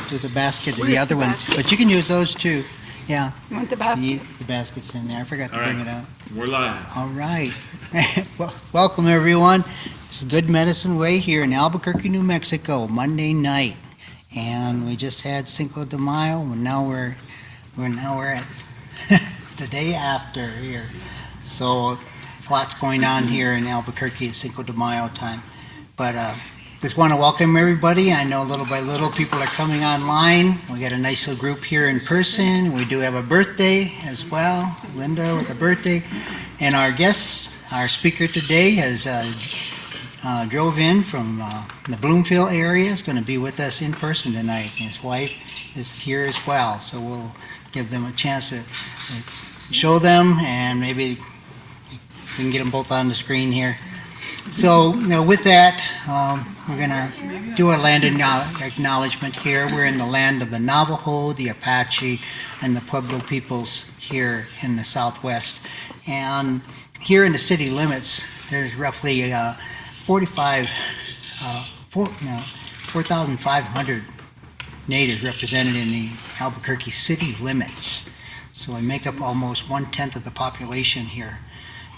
There's a basket of Where's the other the ones, basket? but you can use those too. Yeah, You want the basket? the basket's in there. I forgot to All bring right. it out. We're live. All right. Well, welcome, everyone. It's Good Medicine Way here in Albuquerque, New Mexico, Monday night. And we just had Cinco de Mayo, and now we're at the day after here. So lots going on here in Albuquerque at Cinco de Mayo time. But just want to welcome everybody. I know little by little people are coming online. We got a nice little group here in person. We do have a birthday as well, Linda with a birthday. And our guest, our speaker today has drove in from the Bloomfield area. Is going to be with us in person tonight. And his wife is here as well. So we'll give them a chance to show them, and maybe we can get them both on the screen here. So, with that, we're going to do a land acknowledgement here. We're in the land of the Navajo, the Apache, and the Pueblo peoples here in the Southwest. And here in the city limits, there's roughly 4,500 natives represented in the Albuquerque city limits. So we make up almost 1/10 of the population here.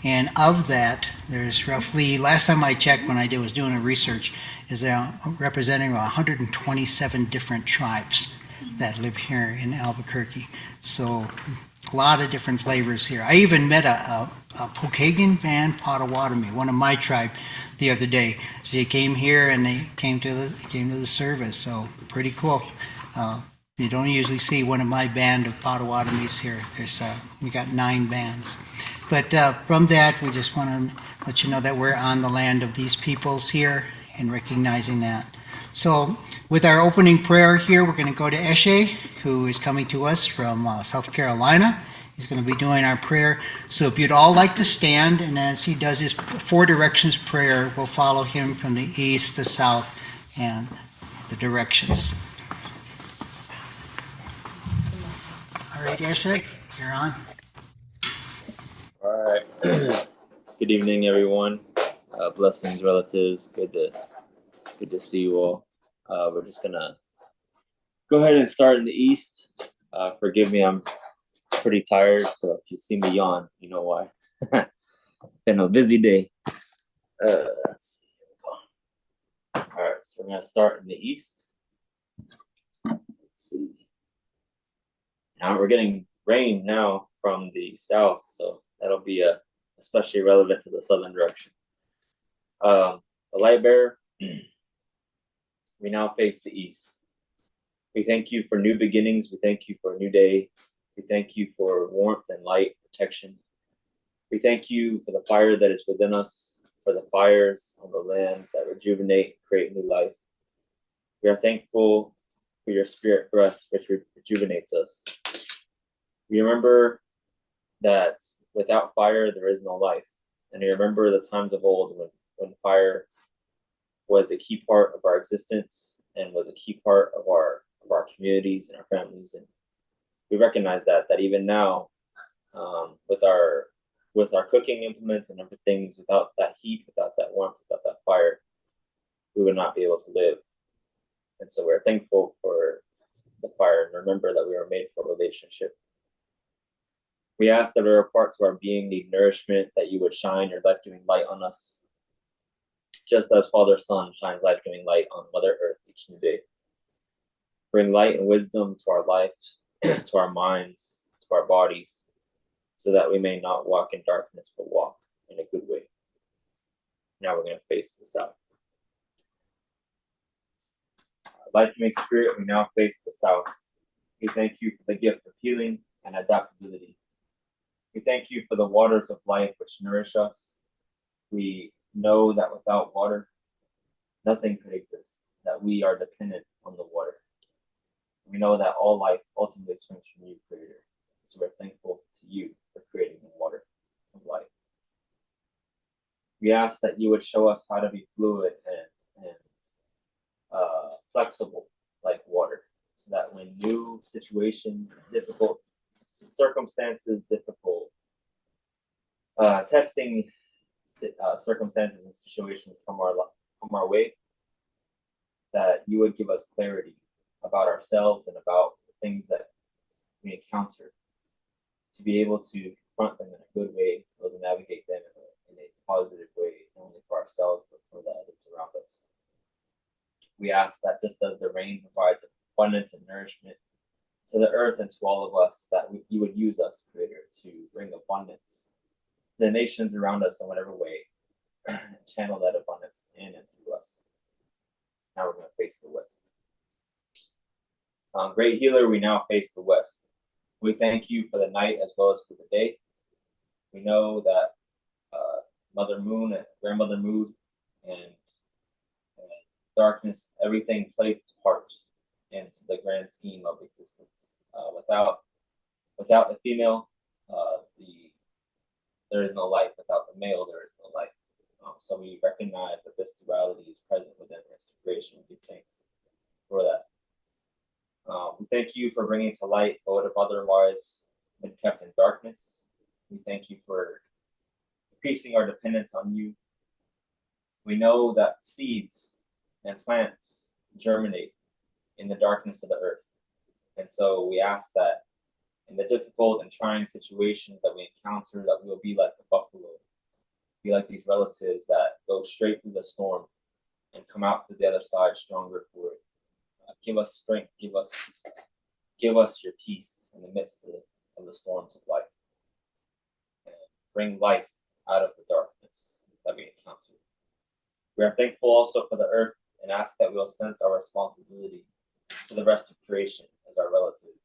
And of that, there's roughly, last time I checked when I was doing a research, is representing 127 different tribes that live here in Albuquerque. So a lot of different flavors here. I even met a Pokagon band Potawatomi, one of my tribe, the other day. So they came here and they came to the service. So pretty cool. You don't usually see one of my band of Potawatomis here. We got 9 bands. But from that, we just want to let you know that we're on the land of these peoples here and recognizing that. So with our opening prayer here, we're going to go to Eshe, who is coming to us from South Carolina. He's going to be doing our prayer. So if you'd all like to stand, and as he does his 4 directions prayer, we'll follow him from the east, the south, and the directions. All right, Eshe, you're on. All right. Good evening, everyone. Blessings, relatives. Good to see you all. We're just gonna go ahead and start in the east. Forgive me, I'm pretty tired, so if you see me yawn, you know why. Been a busy day. Let's see. All right, so we're gonna start in the east. Let's see. Now we're getting rain now from the south, so that'll be especially relevant to the southern direction. The light bearer, we now face the east. We thank you for new beginnings. We thank you for a new day. We thank you for warmth and light, protection. We thank you for the fire that is within us, for the fires on the land that rejuvenate and create new life. We are thankful for your spirit breath, which rejuvenates us. We remember that without fire, there is no life. And we remember the times of old when fire was a key part of our existence and was a key part of our communities and our families. And we recognize that even now, with our cooking implements and everything, without that heat, without that warmth, without that fire, we would not be able to live. And so we're thankful for the fire and remember that we were made for relationship. We ask that our parts of our being need nourishment, that you would shine your life-giving light on us, just as Father Son shines life-giving light on Mother Earth each new day. Bring light and wisdom to our lives, to our minds, to our bodies, so that we may not walk in darkness, but walk in a good way. Now we're going to face the south. Life-giving spirit, we now face the south. We thank you for the gift of healing and adaptability. We thank you for the waters of life which nourish us. We know that without water, nothing could exist, that we are dependent on the water. We know that all life ultimately springs from you, Creator. So we're thankful to you for creating the water of life. We ask that you would show us how to be fluid and flexible like water, so that when new situations, difficult circumstances, difficult testing circumstances and situations come our way, that you would give us clarity about ourselves and about the things that we encounter, to be able to confront them in a good way, to be able to navigate them in a positive way, not only for ourselves, but for the others around us. We ask that just as the rain provides abundance and nourishment to the earth and to all of us, that you would use us, Creator, to bring abundance to the nations around us in whatever way, and channel that abundance in and through us. Now we're going to face the west. Great Healer, we now face the west. We thank you for the night as well as for the day. We know that Mother Moon and Grandmother Moon and darkness, everything plays its part into the grand scheme of existence. Without the female, there is no life. Without the male, there is no life. So we recognize that this duality is present within restoration. We give thanks for that. We thank you for bringing to light what would have otherwise been kept in darkness. We thank you for increasing our dependence on you. We know that seeds and plants germinate in the darkness of the earth. And so we ask that in the difficult and trying situations that we encounter, that we will be like the buffalo, be like these relatives that go straight through the storm and come out to the other side stronger for it. Give us strength, give us your peace in the midst of the storms of life. And bring life out of the darkness that we encounter. We are thankful also for the earth and ask that we will sense our responsibility to the rest of creation as our relative.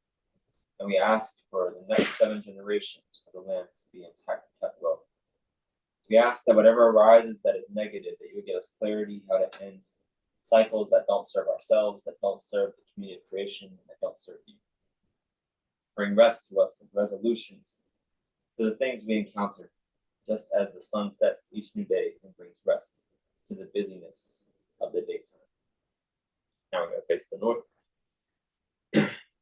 And we ask for the next 7 generations for the land to be intact and kept well. We ask that whatever arises that is negative, that you would give us clarity how to end cycles that don't serve ourselves, that don't serve the community of creation, that don't serve you. Bring rest to us and resolutions to the things we encounter, just as the sun sets each new day and brings rest to the busyness of the daytime. Now we're going to face the north.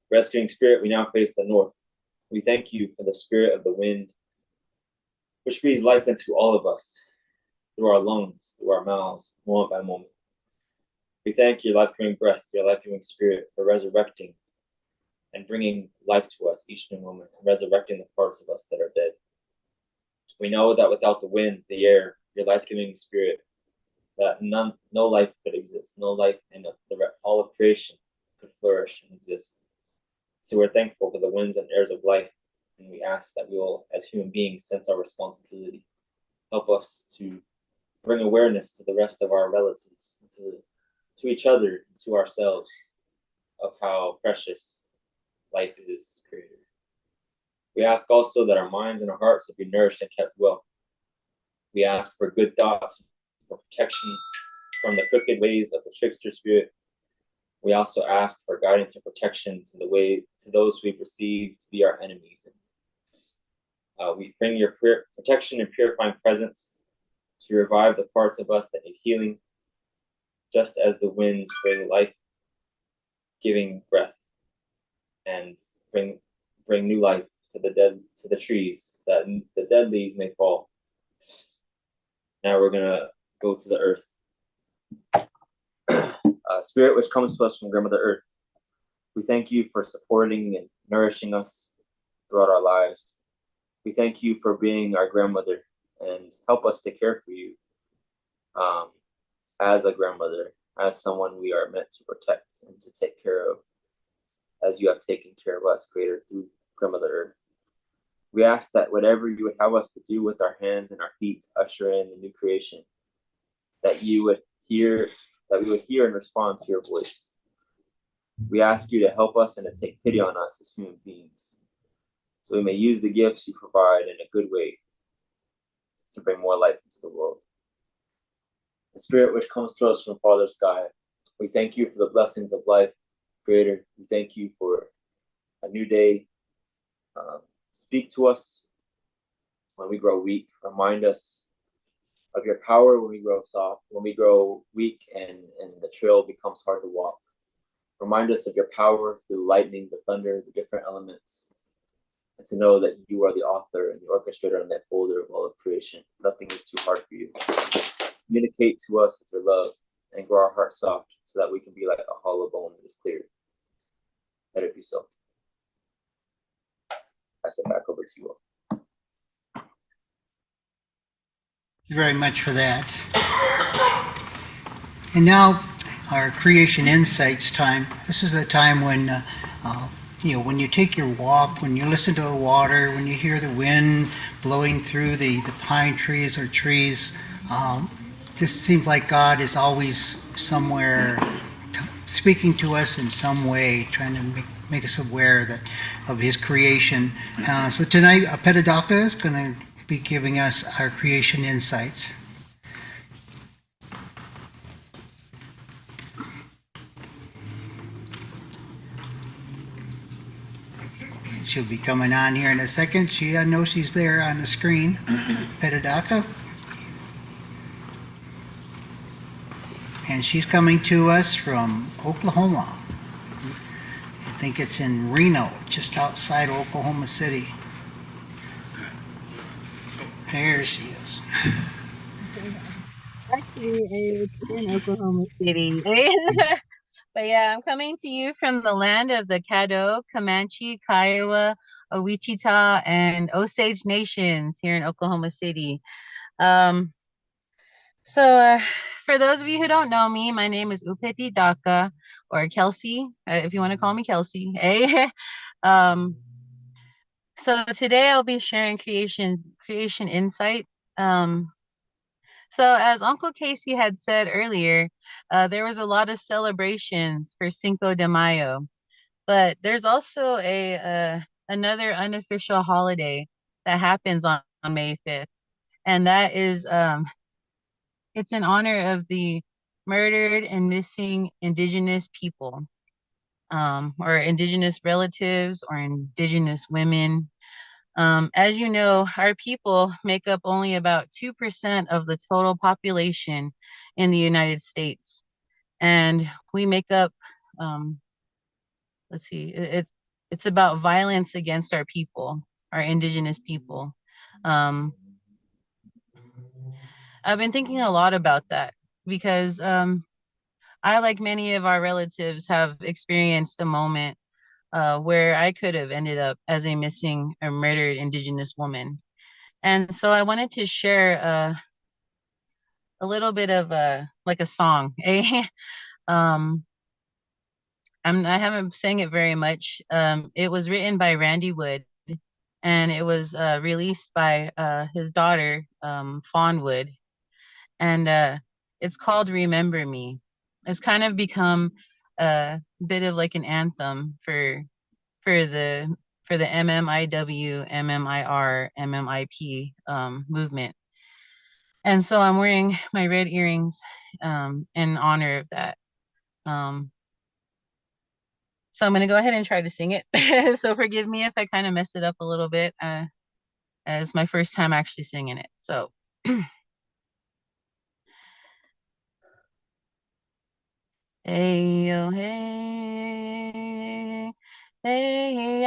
Rescuing spirit, we now face the north. We thank you for the spirit of the wind, which breathes life into all of us, through our lungs, through our mouths, moment by moment. We thank your life-giving breath, your life-giving spirit, for resurrecting and bringing life to us each new moment, and resurrecting the parts of us that are dead. We know that without the wind, the air, your life-giving spirit, that no life could exist, no life in all of creation could flourish and exist. So we're thankful for the winds and airs of life, and we ask that we will, as human beings, sense our responsibility. Help us to bring awareness to the rest of our relatives, to each other, and to ourselves, of how precious life is, Creator. We ask also that our minds and our hearts will be nourished and kept well. We ask for good thoughts, for protection from the crooked ways of the trickster spirit. We also ask for guidance and protection to those we perceive to be our enemies. We bring your protection and purifying presence to revive the parts of us that need healing, just as the winds bring life-giving breath and bring new life to the trees, that the dead leaves may fall. Now we're gonna go to the earth. Spirit which comes to us from Grandmother Earth, we thank you for supporting and nourishing us throughout our lives. We thank you for being our grandmother and help us to care for you as a grandmother, as someone we are meant to protect and to take care of, as you have taken care of us, Creator, through Grandmother Earth. We ask that whatever you would have us to do with our hands and our feet to usher in the new creation, that we would hear and respond to your voice. We ask you to help us and to take pity on us as human beings, so we may use the gifts you provide in a good way to bring more life into the world. The Spirit which comes to us from Father Sky, we thank you for the blessings of life, Creator. We thank you for a new day. Speak to us when we grow weak. Remind us of your power when we grow soft, when we grow weak and the trail becomes hard to walk. Remind us of your power through lightning, the thunder, the different elements, and to know that you are the author and the orchestrator and the upholder of all of creation. Nothing is too hard for you. Communicate to us with your love and grow our hearts soft so that we can be like a hollow bone that is clear. Let it be so. Pass it back over to you all. Thank you very much for that. And now, our Creation Insights time. This is a time when, when you take your walk, when you listen to the water, when you hear the wind blowing through the pine trees or trees, just seems like God is always somewhere speaking to us in some way, trying to make us aware of His creation. So tonight, Petadaka is going to be giving us our Creation Insights. She'll be coming on here in a second. I know she's there on the screen. Petadaka. And she's coming to us from Oklahoma. I think it's in Reno, just outside Oklahoma City. There she is. Actually, it's in Oklahoma City. But yeah, I'm coming to you from the land of the Caddo, Comanche, Kiowa, Wichita, and Osage nations here in Oklahoma City. So for those of you who don't know me, my name is Upeti Daka, or Kelsey, if you want to call me Kelsey. um, so today I'll be sharing creation insight. So as Uncle Casey had said earlier, there was a lot of celebrations for Cinco de Mayo, but there's also another unofficial holiday that happens on May 5th, and that is it's in honor of the murdered and missing indigenous people, or indigenous relatives or indigenous women. As you know, our people make up only about 2% of the total population in the United States. And we make up, let's see, it's about violence against our people, our indigenous people. I've been thinking a lot about that because I, like many of our relatives, have experienced a moment where I could have ended up as a missing or murdered indigenous woman. And so I wanted to share a little bit of like a song. um, I haven't sang it very much. It was written by Randy Wood, and it was released by his daughter, Fawn Wood, and it's called "Remember Me." It's kind of become a bit of like an anthem for the for the MMIW, MMIR, MMIP movement. And so I'm wearing my red earrings in honor of that. Um, so I'm going to go ahead and try to sing it. So forgive me if I kind of mess it up a little bit, as my first time actually singing it. So hey yo hey, hey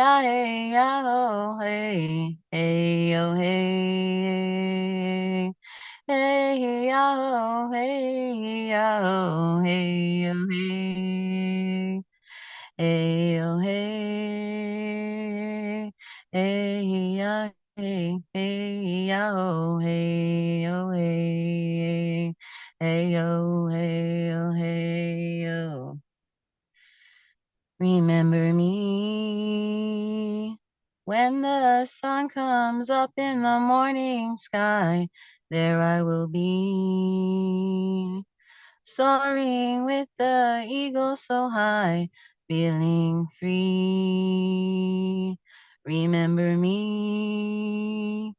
ya oh hey, hey yo hey, hey ya hey ya hey yo hey. Hey, oh, hey, hey, ya, hey, ya, oh, hey, oh, hey, hey, oh, hey, oh, hey, oh. Remember me when the sun comes up in the morning sky, there I will be, soaring with the eagle so high, feeling free. Remember me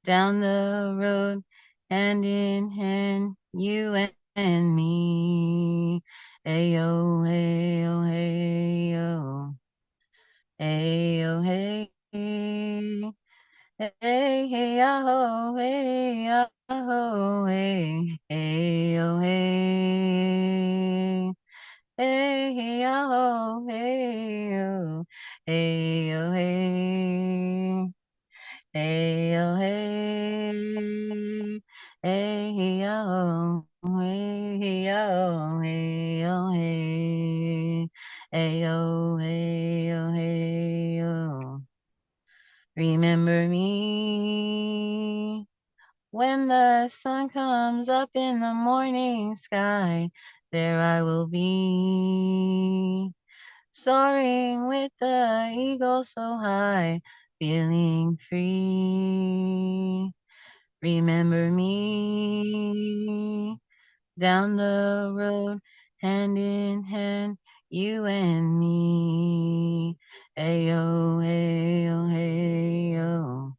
down the road, hand in hand, you and me. Ayo, ayo, ayo, ayo, hey, hey, hey, aho, hey, aho, hey, ayo, hey. Hey, hey, oh, hey, oh, hey, oh, hey, hey, oh, hey, hey, oh, hey, oh, hey, oh, hey, hey, oh, hey, Remember me when the sun comes up in the morning sky. There I will be, soaring with the eagle so high, feeling free. Remember me down the road, hand in hand, you and me. Ayo, ayo, ayo.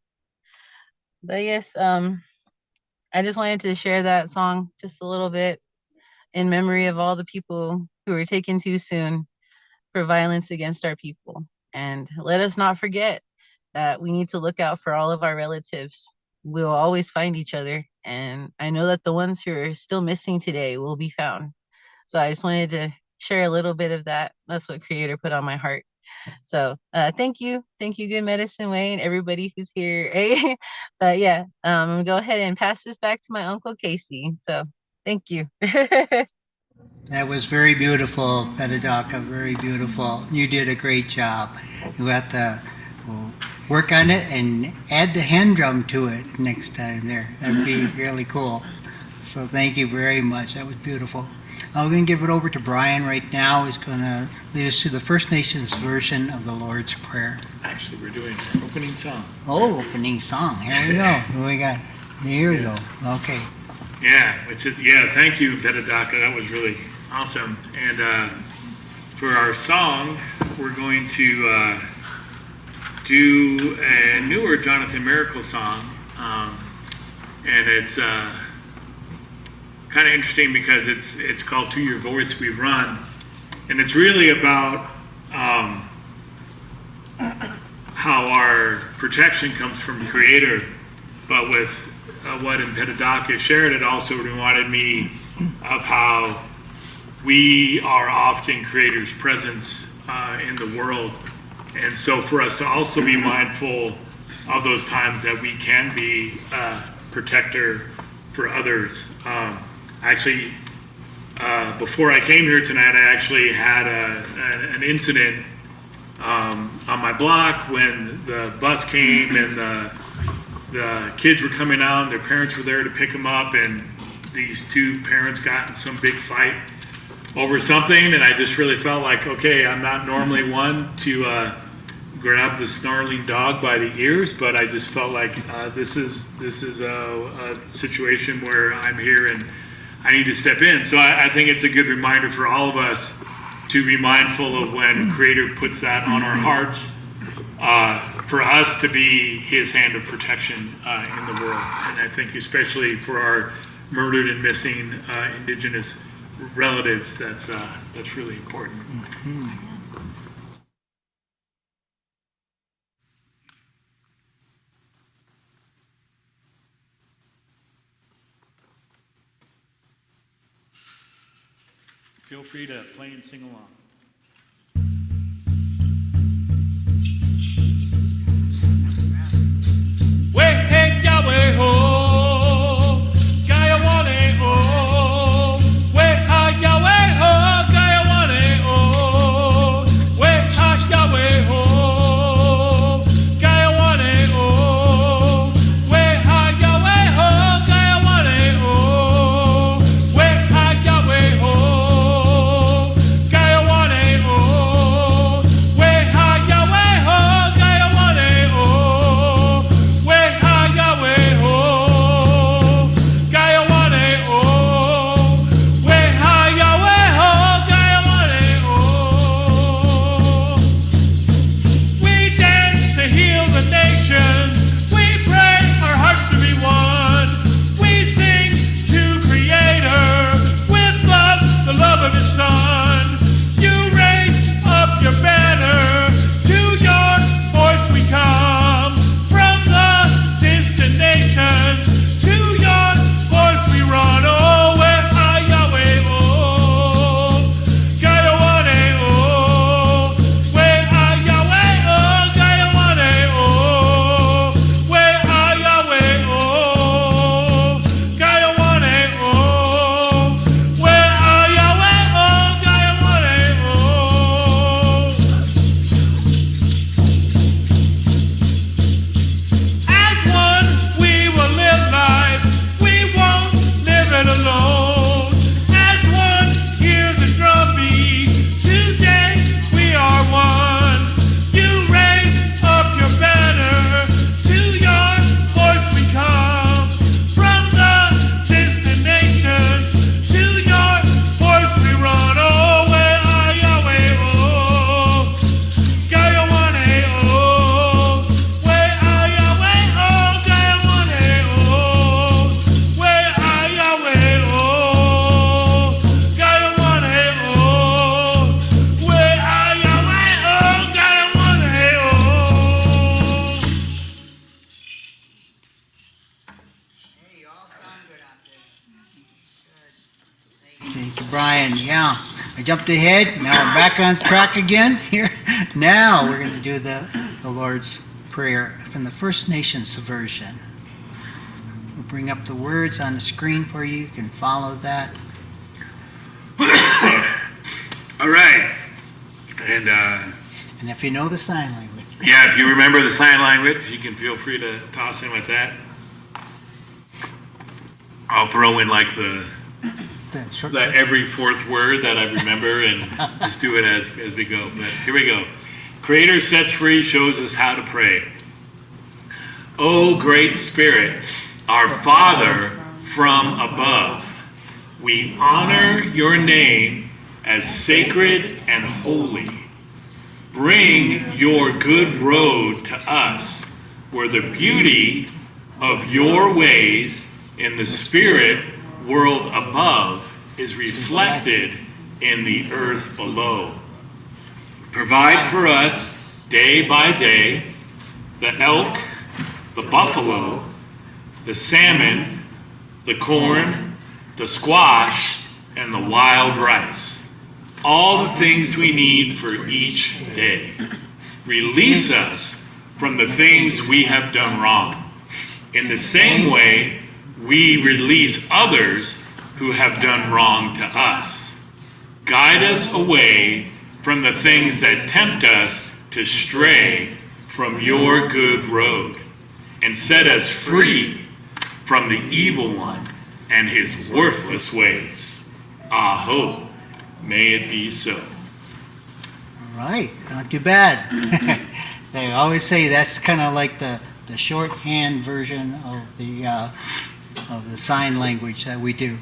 But yes, I just wanted to share that song just a little bit in memory of all the people who were taken too soon for violence against our people. And let us not forget that we need to look out for all of our relatives. We'll always find each other. And I know that the ones who are still missing today will be found. So I just wanted to share a little bit of that. That's what Creator put on my heart. So thank you. Thank you, Good Medicine Wayne, everybody who's here. But yeah, I'm gonna go ahead and pass this back to my Uncle Casey. So thank you. That was very beautiful, Petadaka, very beautiful. You did a great job. You have to we'll work on it and add the hand drum to it next time there. That'd be really cool. So thank you very much. That was beautiful. I'm going to give it over to Brian right now. He's going to lead us through the First Nations version of the Lord's Prayer. Actually, we're doing opening song. Oh, opening song. Here we go. What we got? Here we go. Okay. Yeah, thank you, Petadaka. That was really awesome. And for our song, we're going to do a newer Jonathan Miracle song. And it's kind of interesting because it's called To Your Voice We Run. And it's really about how our protection comes from Creator, but with what in Petadaka shared, it also reminded me of how we are often Creator's presence in the world. And so for us to also be mindful of those times that we can be a protector for others. Actually, before I came here tonight, I actually had an incident on my block when the bus came and the kids were coming out and their parents were there to pick them up, and these two parents got in some big fight over something, and I just really felt like, okay, I'm not normally one to grab the snarling dog by the ears, but I just felt like this is a situation where I'm here and I need to step in. So I think it's a good reminder for all of us to be mindful of when Creator puts that on our hearts, for us to be His hand of protection in the world. And I think especially for our murdered and missing Indigenous relatives, that's really important. Mm-hmm. Feel free to play and sing along. Now, I jumped ahead. Now we're back on track again here. Now we're going to do the Lord's Prayer from the First Nations version. We'll bring up the words on the screen for you. You can follow that. All right. And And if you know the sign language. yeah, if you remember the sign language, you can feel free to toss in with that. I'll throw in like the short every fourth word that I remember and just do it as we go. But here we go. Creator sets free, shows us how to pray. O great Spirit, our Father from above, we honor your name as sacred and holy. Bring your good road to us, where the beauty of your ways in the spirit world above is reflected in the earth below. Provide for us day by day the elk, the buffalo, the salmon, the corn, the squash, and the wild rice. All the things we need for each day. Release us from the things we have done wrong. In the same way, we release others who have done wrong to us. Guide us away from the things that tempt us to stray from your good road, and set us free from the evil one and his worthless ways. Aho, may it be so. All right, not too bad. They always say that's kind of like the shorthand version of the sign language that we do.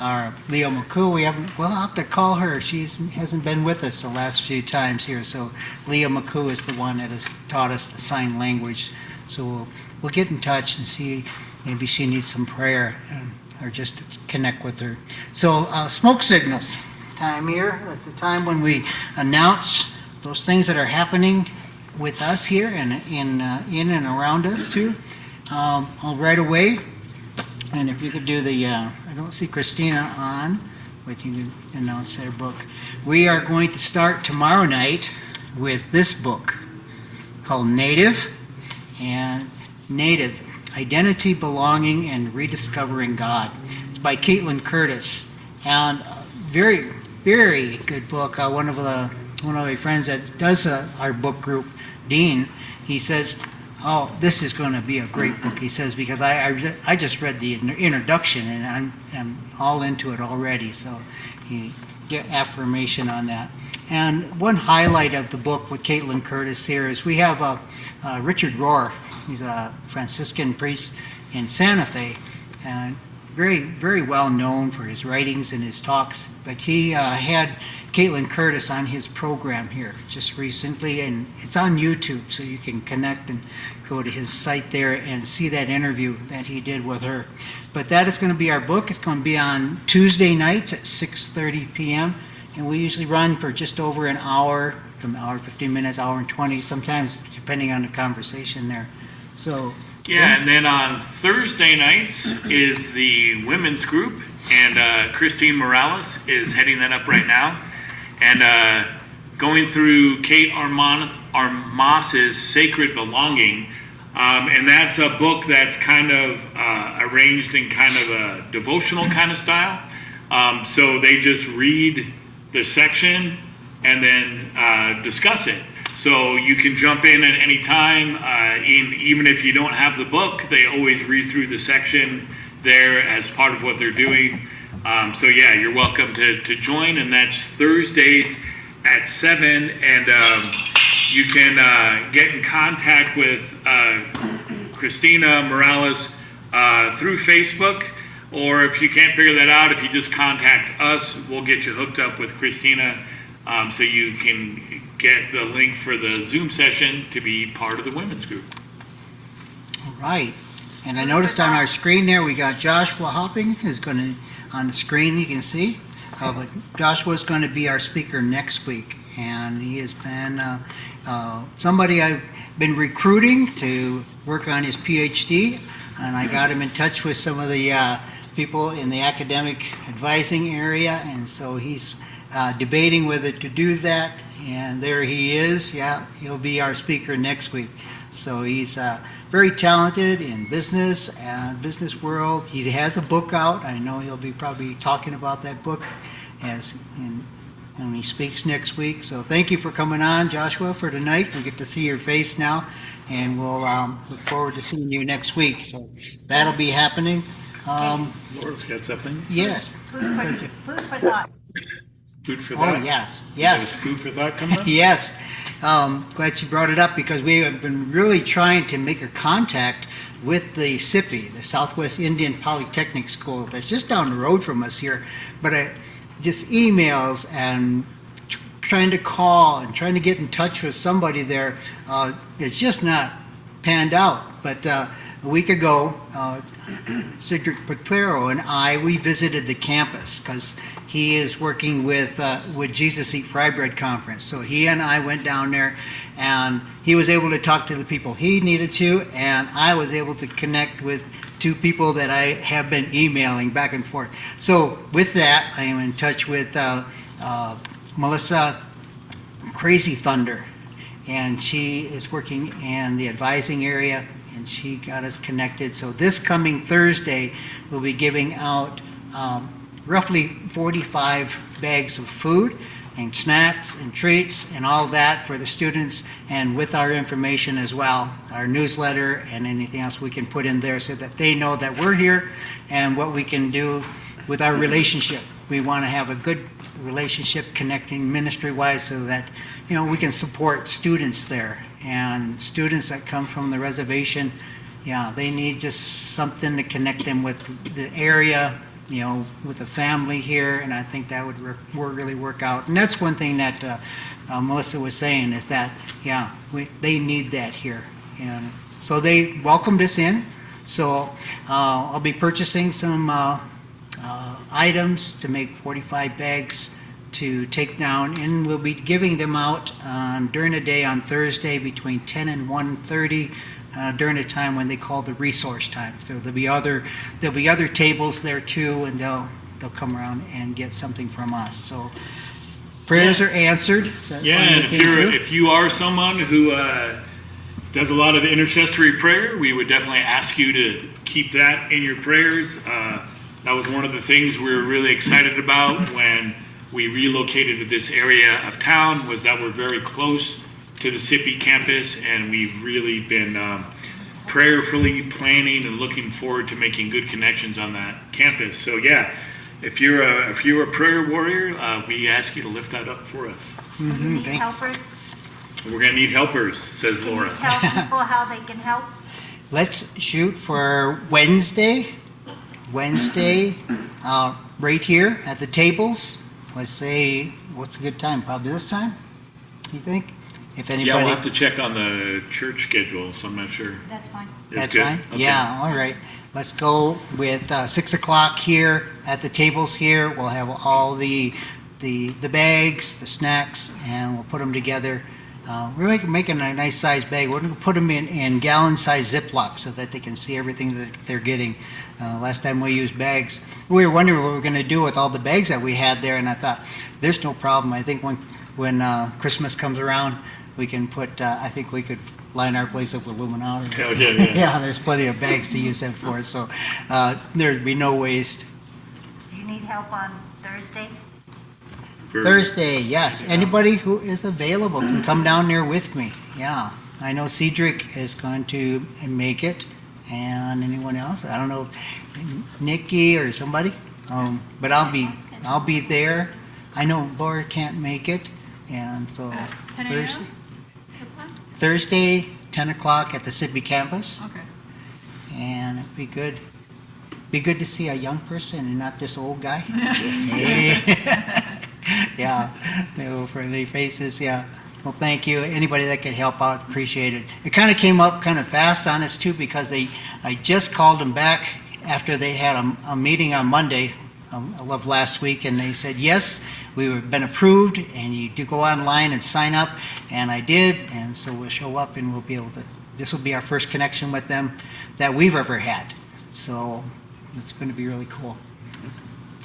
Our Leo McCoo, we'll have to call her. She hasn't been with us the last few times here. So Leo McCoo is the one that has taught us the sign language. So we'll get in touch and see, maybe she needs some prayer or just to connect with her. So smoke signals time here. That's the time when we announce those things that are happening with us here and in and around us too. Right away. And if you could do I don't see Christina on, but you can announce their book. We are going to start tomorrow night with this book called Native, Identity, Belonging, and Rediscovering God. It's by Caitlin Curtis, and very, very good book. One of my friends that does our book group, Dean, he says, "Oh, this is going to be a great book," he says, because I just read the introduction and I'm all into it already. So he get affirmation on that. And one highlight of the book with Caitlin Curtis here is we have Richard Rohr. He's a Franciscan priest in Santa Fe, and very, very well known for his writings and his talks. But he had Caitlin Curtis on his program here just recently, and it's on YouTube, so you can connect and go to his site there and see that interview that he did with her. But that is going to be our book. It's going to be on Tuesday nights at 6:30 p.m., and we usually run for just over an hour, an hour 15 minutes, hour and 20, sometimes depending on the conversation there. So Yeah, and then on Thursday nights is the women's group, and Christine Morales is heading that up right now. And going through Kate Armas's Sacred Belonging, and that's a book that's kind of arranged in kind of a devotional kind of style. So they just read the section and then discuss it. So you can jump in at any time, even if you don't have the book, they always read through the section there as part of what they're doing. So yeah, you're welcome to join, and that's Thursdays at 7, and you can get in contact with Christina Morales through Facebook, or if you can't figure that out, if you just contact us, we'll get you hooked up with Christina, so you can get the link for the Zoom session to be part of the women's group. all right. And I noticed on our screen there, we got Joshua Hopping is going to, on the screen you can see, but Joshua's going to be our speaker next week. And he has been somebody I've been recruiting to work on his PhD, and I got him in touch with some of the people in the academic advising area, and so he's debating whether to do that, and there he is. Yeah, he'll be our speaker next week. So he's very talented in business and business world. He has a book out. I know he'll be probably talking about that book when he speaks next week. So thank you for coming on, Joshua, for tonight. We get to see your face now, and we'll look forward to seeing you next week. So that'll be happening. Laura's got something. Yes. Food for thought. Food for Oh, thought. yes, Is yes. there food for thought coming up? Yes. Glad you brought it up because we have been really trying to make a contact with the SIPI, the Southwest Indian Polytechnic School, that's just down the road from us here. But just emails and trying to call and trying to get in touch with somebody there, it's just not panned out. But a week ago, Cedric Potlero and we visited the campus because he is working with Jesus Eat Fry Bread Conference. So he and I went down there, and he was able to talk to the people he needed to, and I was able to connect with two people that I have been emailing back and forth. So with that, I am in touch with Melissa Crazy Thunder, and she is working in the advising area, and she got us connected. So this coming Thursday, we'll be giving out roughly 45 bags of food and snacks and treats and all that for the students, and with our information as well, our newsletter and anything else we can put in there so that they know that we're here and what we can do with our relationship. We want to have a good relationship connecting ministry-wise so that, we can support students there, and students that come from the reservation, they need just something to connect them with the area, with the family here, and I think that would really work out. And that's one thing that Melissa was saying is that, they need that here. And so they welcomed us in. So I'll be purchasing some items to make 45 bags to take down, and we'll be giving them out during the day on Thursday between 10 and 1:30. During the time when they call the resource time. So there'll be other tables there too, and they'll come around and get something from us. So prayers are answered. That Yeah, finally and came through. if you are someone who does a lot of intercessory prayer, we would definitely ask you to keep that in your prayers. That was one of the things we were really excited about when we relocated to this area of town, was that we're very close to the SIPI campus, and we've really been prayerfully planning and looking forward to making good connections on that campus. So if you're a prayer warrior, we ask you to lift that up for us. Do you need Thank- helpers? We're gonna need helpers, says Can you Laura. tell people how they can help? Let's shoot for Wednesday, right here at the tables. Let's say, what's a good time? Probably this time, you think? If Yeah, anybody. we'll have to check on the church schedule, so I'm not sure. That's fine. It's That's good? fine? Okay. Yeah, all right. Let's go with 6 o'clock here at the tables here. We'll have all the bags, the snacks, and we'll put them together. We're making a nice size bag. We're going to put them in gallon-sized Ziploc so that they can see everything that they're getting. Last time we used bags, we were wondering what we were going to do with all the bags that we had there, and I thought, there's no problem. I think when Christmas comes around, we can put, I think we could line our place up with luminol. Hell yeah. Yeah, there's plenty of bags to use them for, so there'd be no waste. Do you need help on Thursday? Thursday, yes. Anybody who is available can come down there with me. Yeah, I know Cedric is going to make it, and anyone else. I don't know, Nikki or somebody. But I'll be there. I know Laura can't make it, and so 10 a.m.? Thursday. What time? Thursday, 10 o'clock at the SIPI campus, Okay. and it'd be good. Be good to see a young person and not this old guy. Hey. Yeah, no friendly faces. Yeah. Well, thank you. Anybody that could help out, appreciate it. It kind of came up kind of fast on us too because I just called them back after they had a meeting on Monday of last week, and they said yes, we've been approved, and you do go online and sign up, and I did, and so we'll show up and we'll be able to. This will be our first connection with them that we've ever had. So it's going to be really cool.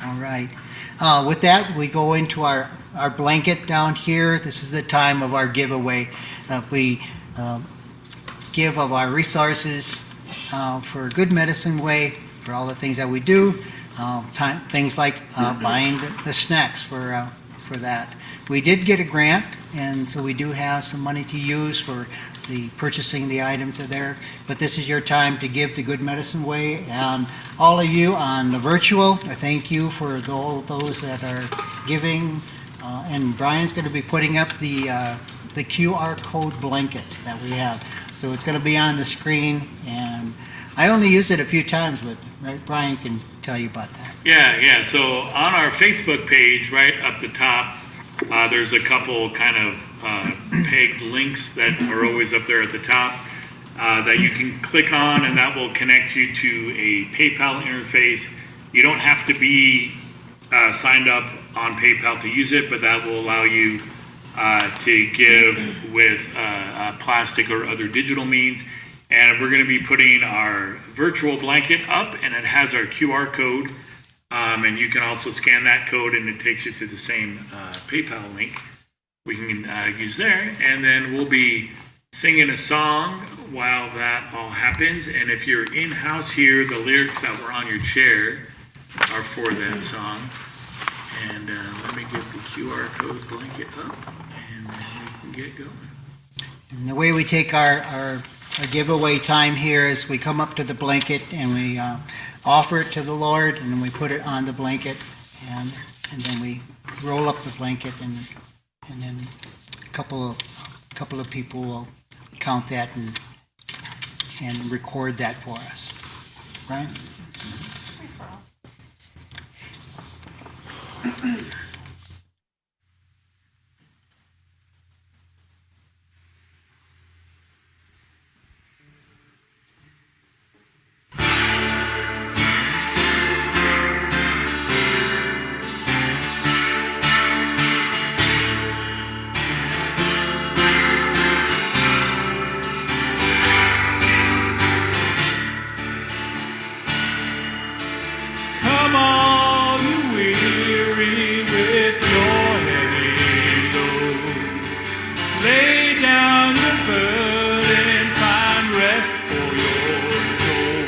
All right. With that, we go into our our blanket down here. This is the time of our giveaway. We give of our resources for Good Medicine Way, for all the things that we do. Things like buying the snacks for that. We did get a grant, and so we do have some money to use for the purchasing the items there. But this is your time to give the Good Medicine Way, and all of you on the virtual, I thank you for all those that are giving. And Brian's going to be putting up the QR code blanket that we have. So it's going to be on the screen, and I only used it a few times, but right, Brian can tell you about that. Yeah. So on our Facebook page, right up the top, there's a couple kind of pegged links that are always up there at the top that you can click on, and that will connect you to a PayPal interface. You don't have to be signed up on PayPal to use it, but that will allow you to give with plastic or other digital means. And we're going to be putting our virtual blanket up, and it has our QR code. And you can also scan that code, and it takes you to the same PayPal link we can use there. And then we'll be singing a song while that all happens. And if you're in-house here, the lyrics that were on your chair are for that song. And let me get the QR code blanket up, and then we can get going. And the way we take our giveaway time here is we come up to the blanket and we offer it to the Lord, and then we put it on the blanket, and then we roll up the blanket, and then a couple of people will count that and record that for us. Right? Come on, you weary with your heavy loads. Lay down your burden, find rest for your soul.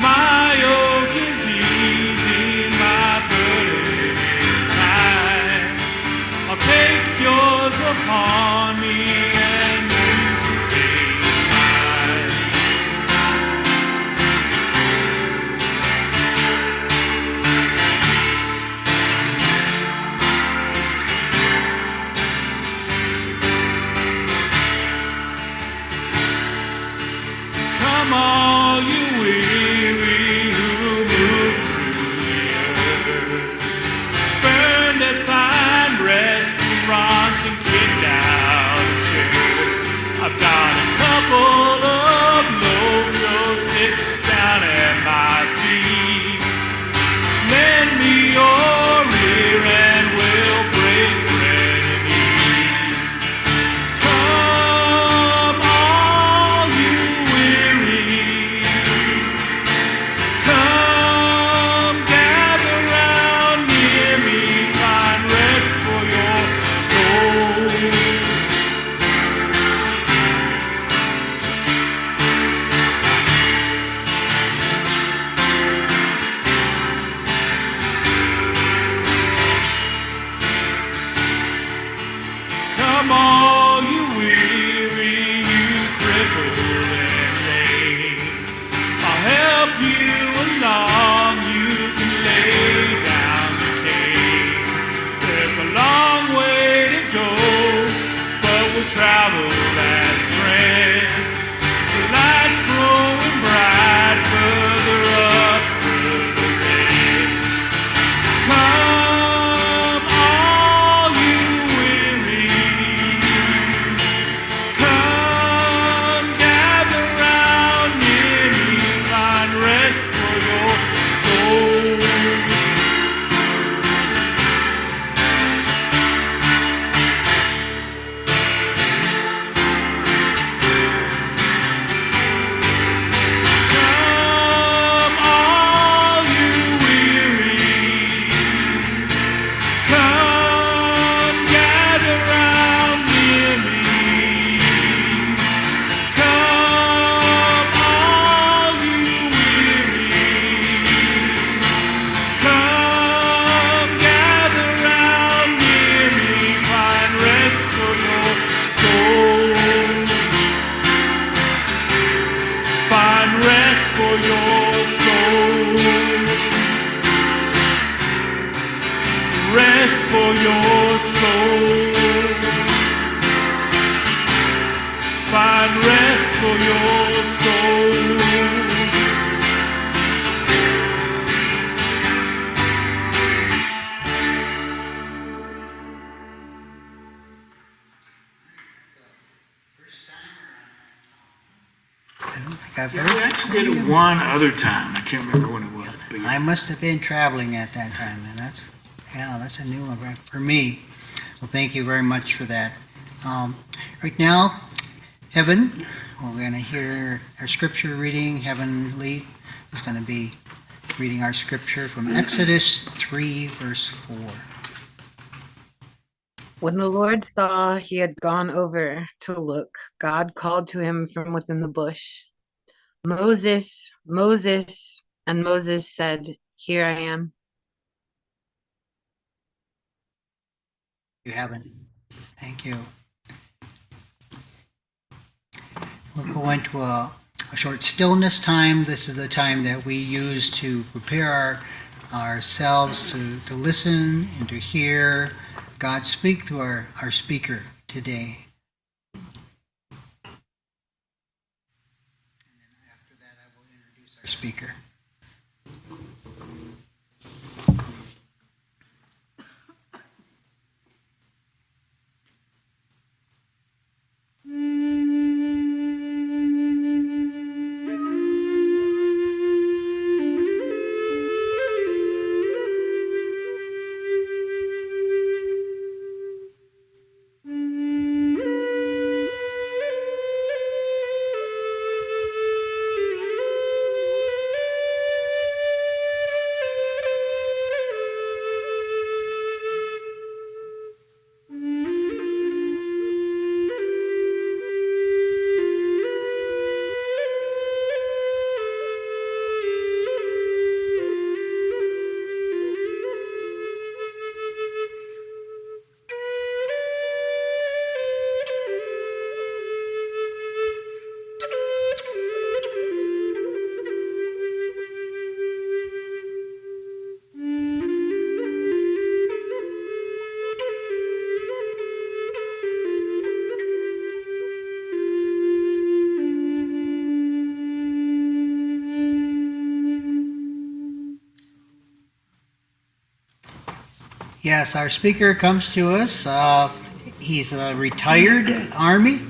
My yoke is easy, my burden is kind. I'll take yours upon me, and you can take mine. Come all you weary who move through the earth, spurned and find rest in bronze and kicked out of church. I've got a couple of loaves, so sit down at my feet. Lend me your ear and we'll break bread and eat. Come all you weary, come gather round near me, find rest for your soul. Come all you weary, you crippled and lame. I'll help you along, you can lay down the canes. There's a long way to go, but we'll travel as friends. The light's growing bright, further up, further in. Come all you weary, come gather round near me, find rest for your soul. find rest for your soul. I don't think I've We heard. actually did it one other time. I can't remember when it was. But I must have been traveling at that time, and that's a new one for me. Well, thank you very much for that. Right now, Heaven, we're going to hear our scripture reading. Heaven Lee is going to be reading our scripture from Exodus 3, verse 4. When the Lord saw he had gone over to look, God called to him from within the bush, Moses, Moses, and Moses said, Here I am. You haven't. Thank you. We'll go into a short stillness time. This is the time that we use to prepare ourselves to listen and to hear God speak through our speaker today. And then after that, I will introduce our speaker. Yes, our speaker comes to us. He's a retired Army,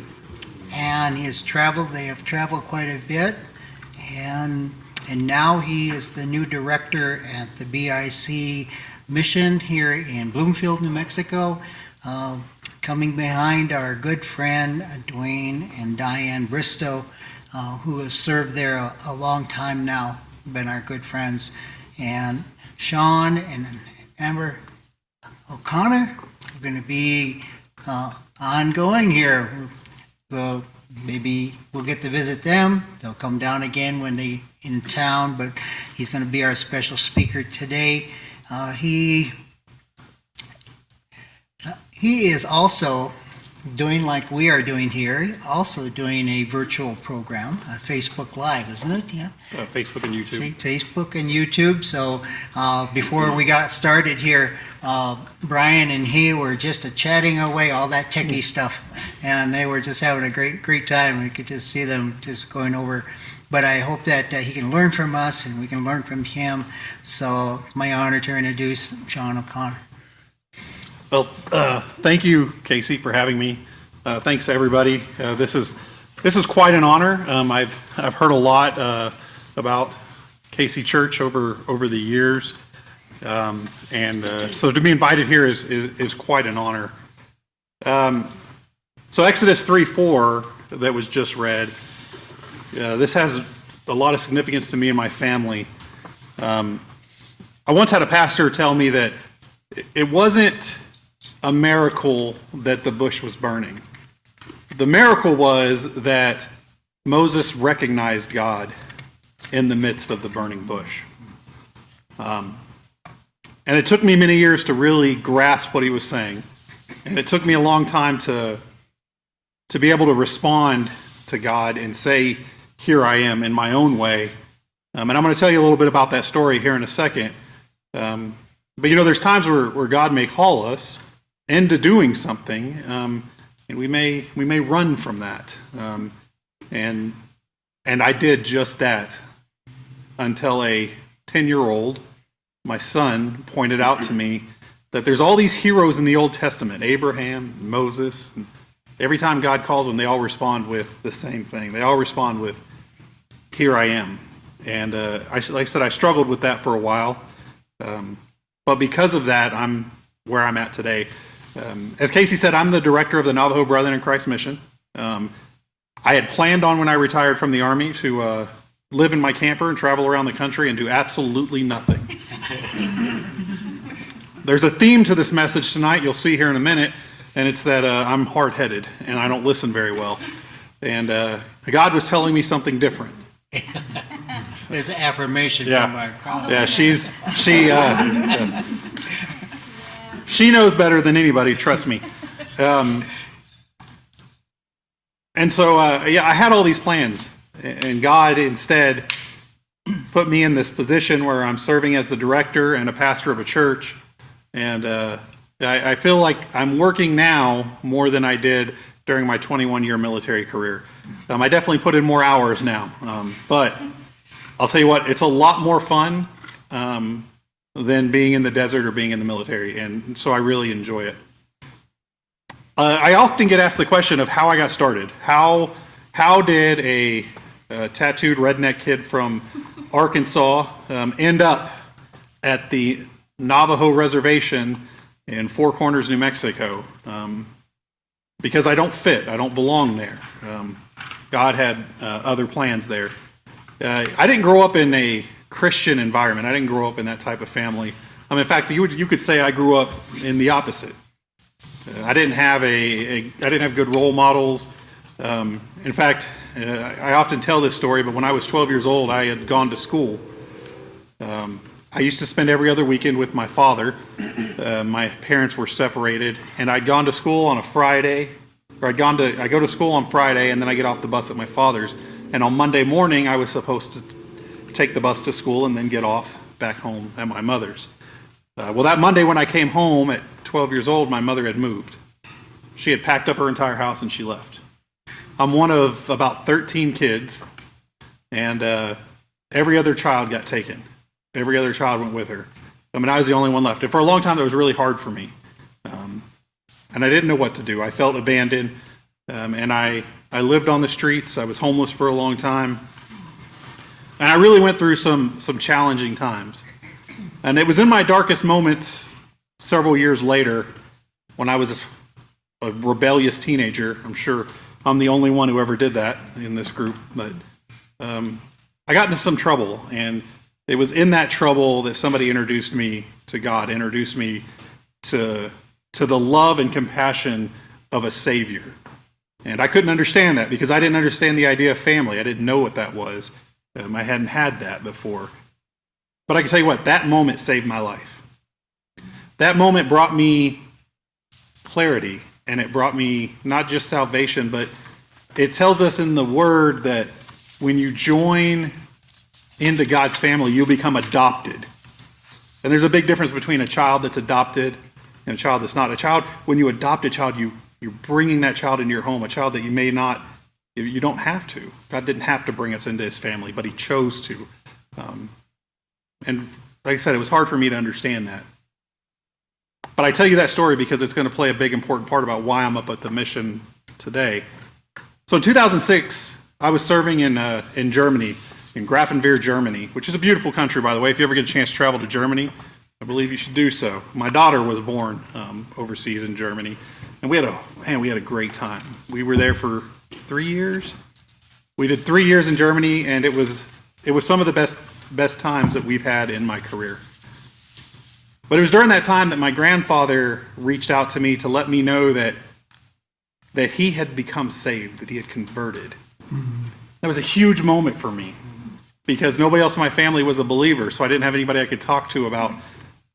and he has traveled. They have traveled quite a bit, and now he is the new director at the BIC mission here in Bloomfield, New Mexico, coming behind our good friend Dwayne and Diane Bristow, who have served there a long time now, been our good friends, and Sean and Amber O'Connor are going to be ongoing here. Well, maybe we'll get to visit them. They'll come down again when they in town, but he's going to be our special speaker today. He is also doing like we are doing here, also doing a virtual program, a Facebook Live, isn't it? Yeah. Facebook and YouTube. Facebook and YouTube. So before we got started here, Brian and he were just chatting away all that techie stuff, and they were just having a great time. We could just see them just going over. But I hope that he can learn from us and we can learn from him. So my honor to introduce Sean O'Connor. Well, thank you, Casey, for having me. Thanks, everybody. This is quite an honor. I've heard a lot about Casey Church over the years, and so to be invited here is quite an honor. So Exodus 3:4 that was just read. This has a lot of significance to me and my family. I once had a pastor tell me that it wasn't a miracle that the bush was burning. The miracle was that Moses recognized God in the midst of the burning bush. And it took me many years to really grasp what he was saying. And it took me a long time to be able to respond to God and say, here I am in my own way. And I'm going to tell you a little bit about that story here in a second. But there's times where God may call us into doing something, and we may run from that. And I did just that until a 10-year-old, my son, pointed out to me that there's all these heroes in the Old Testament, Abraham, Moses. And every time God calls them, they all respond with the same thing. They all respond with, "Here I am." And like I said, I struggled with that for a while. But because of that, I'm where I'm at today. As Casey said, I'm the director of the Navajo Brethren in Christ Mission. I had planned on, when I retired from the Army, to live in my camper and travel around the country and do absolutely nothing. There's a theme to this message tonight, you'll see here in a minute, and it's that I'm hard-headed and I don't listen very well. And God was telling me something different. There's an affirmation Yeah. from our crowd. Yeah, she knows better than anybody, trust me. And so, I had all these plans, and God instead put me in this position where I'm serving as the director and a pastor of a church. And I feel like I'm working now more than I did during my 21-year military career. I definitely put in more hours now, but I'll tell you what, it's a lot more fun than being in the desert or being in the military, and so I really enjoy it. I often get asked the question of how I got started. How did a tattooed redneck kid from Arkansas end up at the Navajo Reservation in Four Corners, New Mexico? Because I don't fit. I don't belong there. God had other plans there. I didn't grow up in a Christian environment. I didn't grow up in that type of family. In fact, you could say I grew up in the opposite. I didn't have good role models. In fact, I often tell this story, but when I was 12 years old, I had gone to school. I used to spend every other weekend with my father. My parents were separated, and I'd gone to school on a Friday, or I go to school on Friday, and then I get off the bus at my father's. And on Monday morning, I was supposed to take the bus to school and then get off back home at my mother's. Well, that Monday when I came home at 12 years old, my mother had moved. She had packed up her entire house and she left. I'm one of about 13 kids, and every other child got taken. Every other child went with her. I was the only one left. And for a long time, that was really hard for me. And I didn't know what to do. I felt abandoned, and I lived on the streets. I was homeless for a long time. And I really went through some challenging times. And it was in my darkest moments several years later when I was a rebellious teenager. I'm sure I'm the only one who ever did that in this group. But I got into some trouble. And it was in that trouble that somebody introduced me to God, introduced me to the love and compassion of a Savior. And I couldn't understand that because I didn't understand the idea of family. I didn't know what that was. I hadn't had that before. But I can tell you what, that moment saved my life. That moment brought me clarity, and it brought me not just salvation, but it tells us in the Word that when you join into God's family, you'll become adopted. And there's a big difference between a child that's adopted and a child that's not. A child, when you adopt a child, you're bringing that child into your home, a child that you don't have to. God didn't have to bring us into his family, but he chose to. And like I said, it was hard for me to understand that. But I tell you that story because it's going to play a big important part about why I'm up at the mission today. So in 2006, I was serving in Germany, in Grafenwehr, Germany, which is a beautiful country, by the way. If you ever get a chance to travel to Germany, I believe you should do so. My daughter was born overseas in Germany, and we had a great time. We were there for 3 years. We did 3 years in Germany, and it was some of the best times that we've had in my career. But it was during that time that my grandfather reached out to me to let me know that he had become saved, that he had converted. That was a huge moment for me because nobody else in my family was a believer, so I didn't have anybody I could talk to about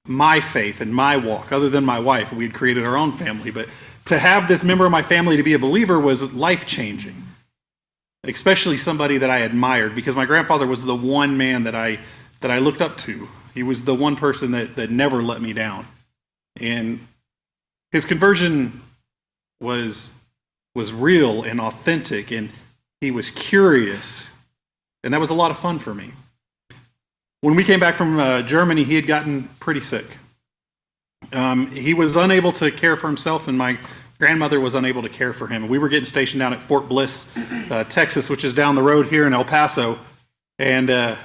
my faith and my walk other than my wife. We had created our own family, but to have this member of my family to be a believer was life-changing, especially somebody that I admired, because my grandfather was the one man that I looked up to. He was the one person that never let me down. And his conversion was real and authentic, and He was curious, and that was a lot of fun for me. When we came back from Germany, he had gotten pretty sick. He was unable to care for himself, and my grandmother was unable to care for him. We were getting stationed down at Fort Bliss, Texas, which is down the road here in El Paso, and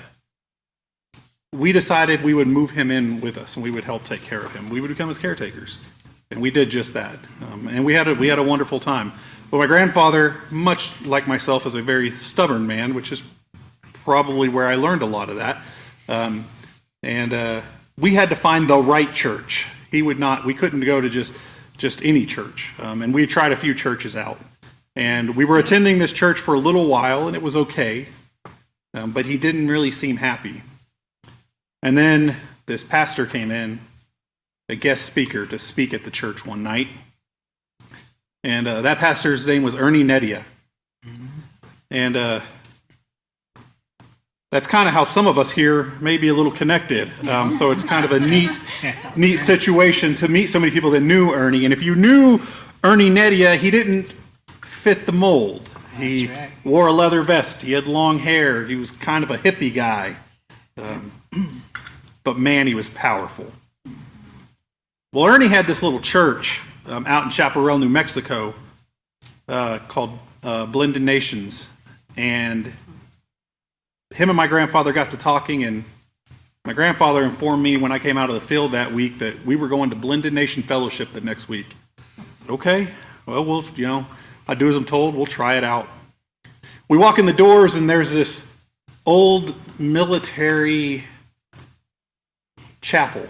we decided we would move him in with us, and we would help take care of him. We would become his caretakers, and we did just that. And we had a wonderful time. But my grandfather, much like myself, is a very stubborn man, which is probably where I learned a lot of that. We had to find the right church. We couldn't go to just any church. And we tried a few churches out. And we were attending this church for a little while, and it was okay. But he didn't really seem happy. And then this pastor came in, a guest speaker, to speak at the church one night. And that pastor's name was Ernie Nedia. And that's kind of how some of us here may be a little connected. So it's kind of a neat situation to meet so many people that knew Ernie. And if you knew Ernie Nedia, he didn't fit the mold. He wore a leather vest. He had long hair. He was kind of a hippie guy. But man, he was powerful. Well, Ernie had this little church out in Chaparral, New Mexico, called Blended Nations. And him and my grandfather got to talking, and my grandfather informed me when I came out of the field that week that we were going to Blended Nation Fellowship the next week. I said, okay, well, I do as I'm told, we'll try it out. We walk in the doors, and there's this old military chapel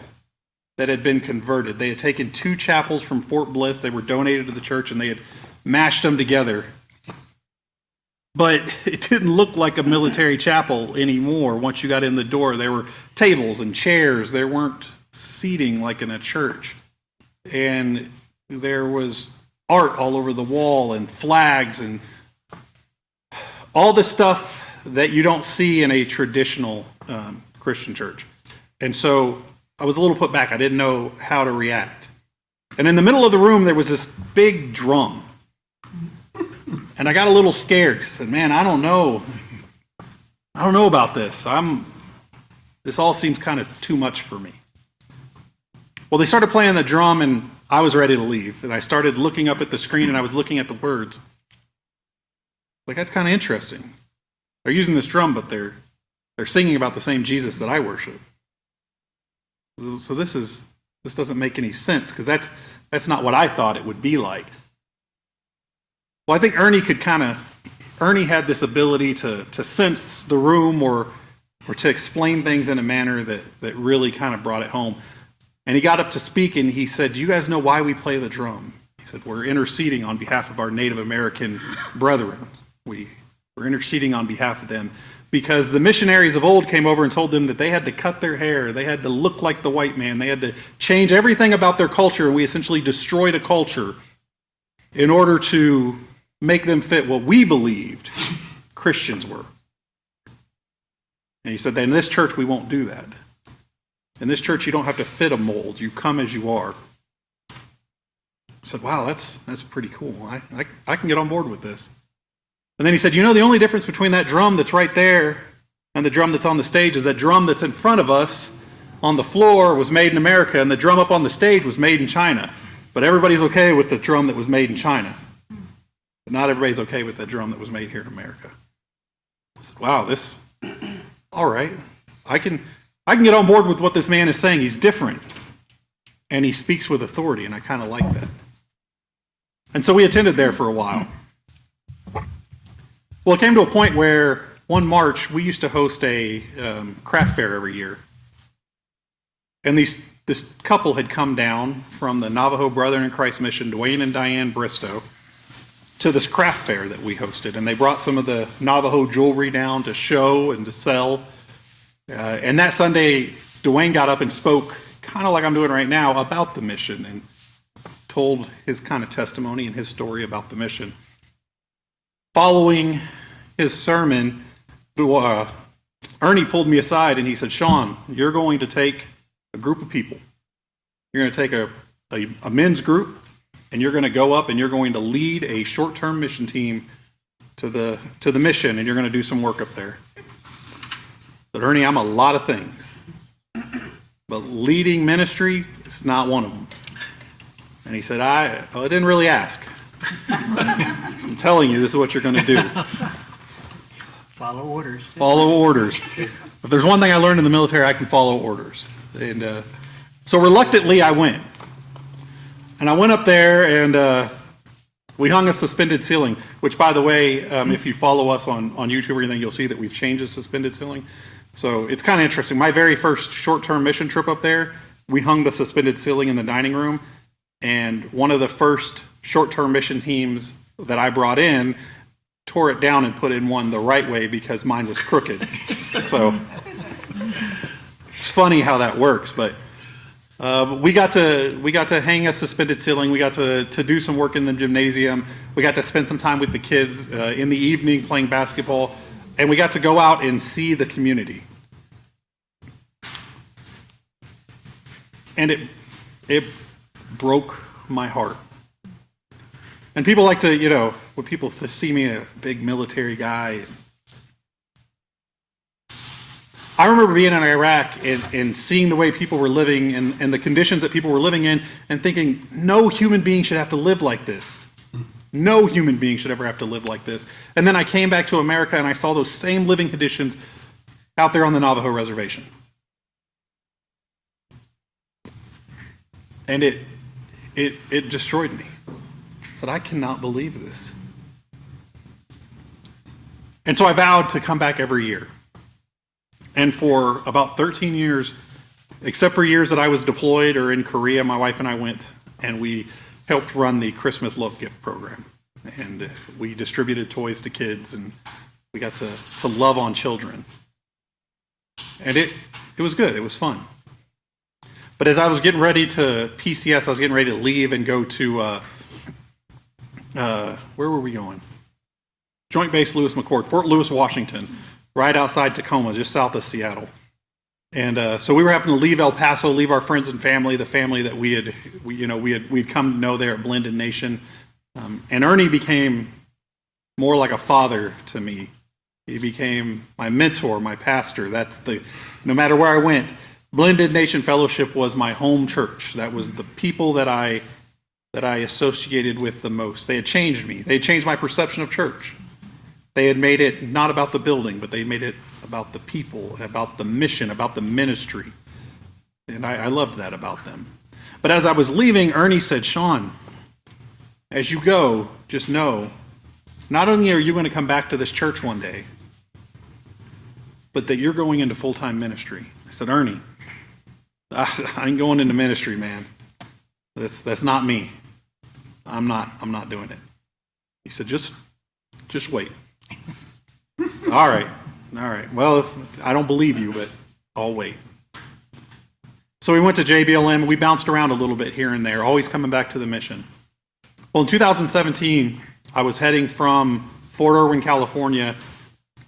that had been converted. They had taken 2 chapels from Fort Bliss. They were donated to the church, and they had mashed them together. But it didn't look like a military chapel anymore. Once you got in the door, there were tables and chairs. There weren't seating like in a church. And there was art all over the wall and flags and all the stuff that you don't see in a traditional Christian church. And so I was a little put back. I didn't know how to react. And in the middle of the room, there was this big drum. And I got a little scared. I said, man, I don't know about this. This all seems kind of too much for me. Well, they started playing the drum, and I was ready to leave. And I started looking up at the screen, and I was looking at the words. Like, that's kind of interesting. They're using this drum, but they're singing about the same Jesus that I worship. So this doesn't make any sense, because that's not what I thought it would be like. Well, I think Ernie had this ability to sense the room or to explain things in a manner that really kind of brought it home. And he got up to speak, and he said, do you guys know why we play the drum? He said, we're interceding on behalf of our Native American brethren. We're interceding on behalf of them because the missionaries of old came over and told them that they had to cut their hair, they had to look like the white man, they had to change everything about their culture, and we essentially destroyed a culture in order to make them fit what we believed Christians were. And he said that in this church we won't do that. In this church you don't have to fit a mold. You come as you are. I said, wow, that's pretty cool. I can get on board with this. And then he said, the only difference between that drum that's right there and the drum that's on the stage is that drum that's in front of us on the floor was made in America, and the drum up on the stage was made in China. But everybody's okay with the drum that was made in China. But not everybody's okay with that drum that was made here in America. I said, wow, all right. I can get on board with what this man is saying. He's different. And he speaks with authority, and I kind of like that. And so we attended there for a while. Well, it came to a point where one March, we used to host a craft fair every year. And this couple had come down from the Navajo Brethren in Christ Mission, Dwayne and Diane Bristow, to this craft fair that we hosted. And they brought some of the Navajo jewelry down to show and to sell. And that Sunday, Dwayne got up and spoke, kind of like I'm doing right now, about the mission and told his kind of testimony and his story about the mission. Following his sermon, Ernie pulled me aside and he said, Sean, you're going to take a group of people. You're going to take a men's group, and you're going to go up and you're going to lead a short-term mission team to the mission, and you're going to do some work up there. I said, Ernie, I'm a lot of things, but leading ministry is not one of them. And he said, I didn't really ask. I'm telling you, this is what you're going to do. Follow orders. Follow orders. If there's one thing I learned in the military, I can follow orders. And so reluctantly, I went. And I went up there, and we hung a suspended ceiling, which, by the way, if you follow us on YouTube or anything, you'll see that we've changed the suspended ceiling. So it's kind of interesting. My very first short-term mission trip up there, we hung the suspended ceiling in the dining room, and one of the first short-term mission teams that I brought in tore it down and put in one the right way because mine was crooked. So it's funny how that works, but we got to hang a suspended ceiling. We got to do some work in the gymnasium. We got to spend some time with the kids in the evening playing basketball, and we got to go out and see the community. And it broke my heart. And people like to, when people see me a big military guy. I remember being in Iraq and seeing the way people were living and the conditions that people were living in and thinking, no human being should have to live like this. No human being should ever have to live like this. And then I came back to America and I saw those same living conditions out there on the Navajo reservation. And it destroyed me. I said, I cannot believe this. And so I vowed to come back every year. And for about 13 years, except for years that I was deployed or in Korea, my wife and I went and we helped run the Christmas Love Gift Program. And we distributed toys to kids and we got to love on children. And it was good. It was fun. But as I was getting ready to PCS, I was getting ready to leave and go to, where were we going? Joint Base Lewis McChord, Fort Lewis, Washington, right outside Tacoma, just south of Seattle. And so we were having to leave El Paso, leave our friends and family, the family that we'd come to know there at Blended Nation. And Ernie became more like a father to me. He became my mentor, my pastor. No matter where I went, Blended Nation Fellowship was my home church. That was the people that I associated with the most. They had changed me. They had changed my perception of church. They had made it not about the building, but they made it about the people, and about the mission, about the ministry. And I loved that about them. But as I was leaving, Ernie said, Sean, as you go, just know, not only are you going to come back to this church one day, but that you're going into full-time ministry. I said, Ernie, I ain't going into ministry, man. That's not me. I'm not doing it. He said, just wait. All right. Well, I don't believe you, but I'll wait. So we went to JBLM. We bounced around a little bit here and there, always coming back to the mission. Well, in 2017, I was heading from Fort Irwin, California,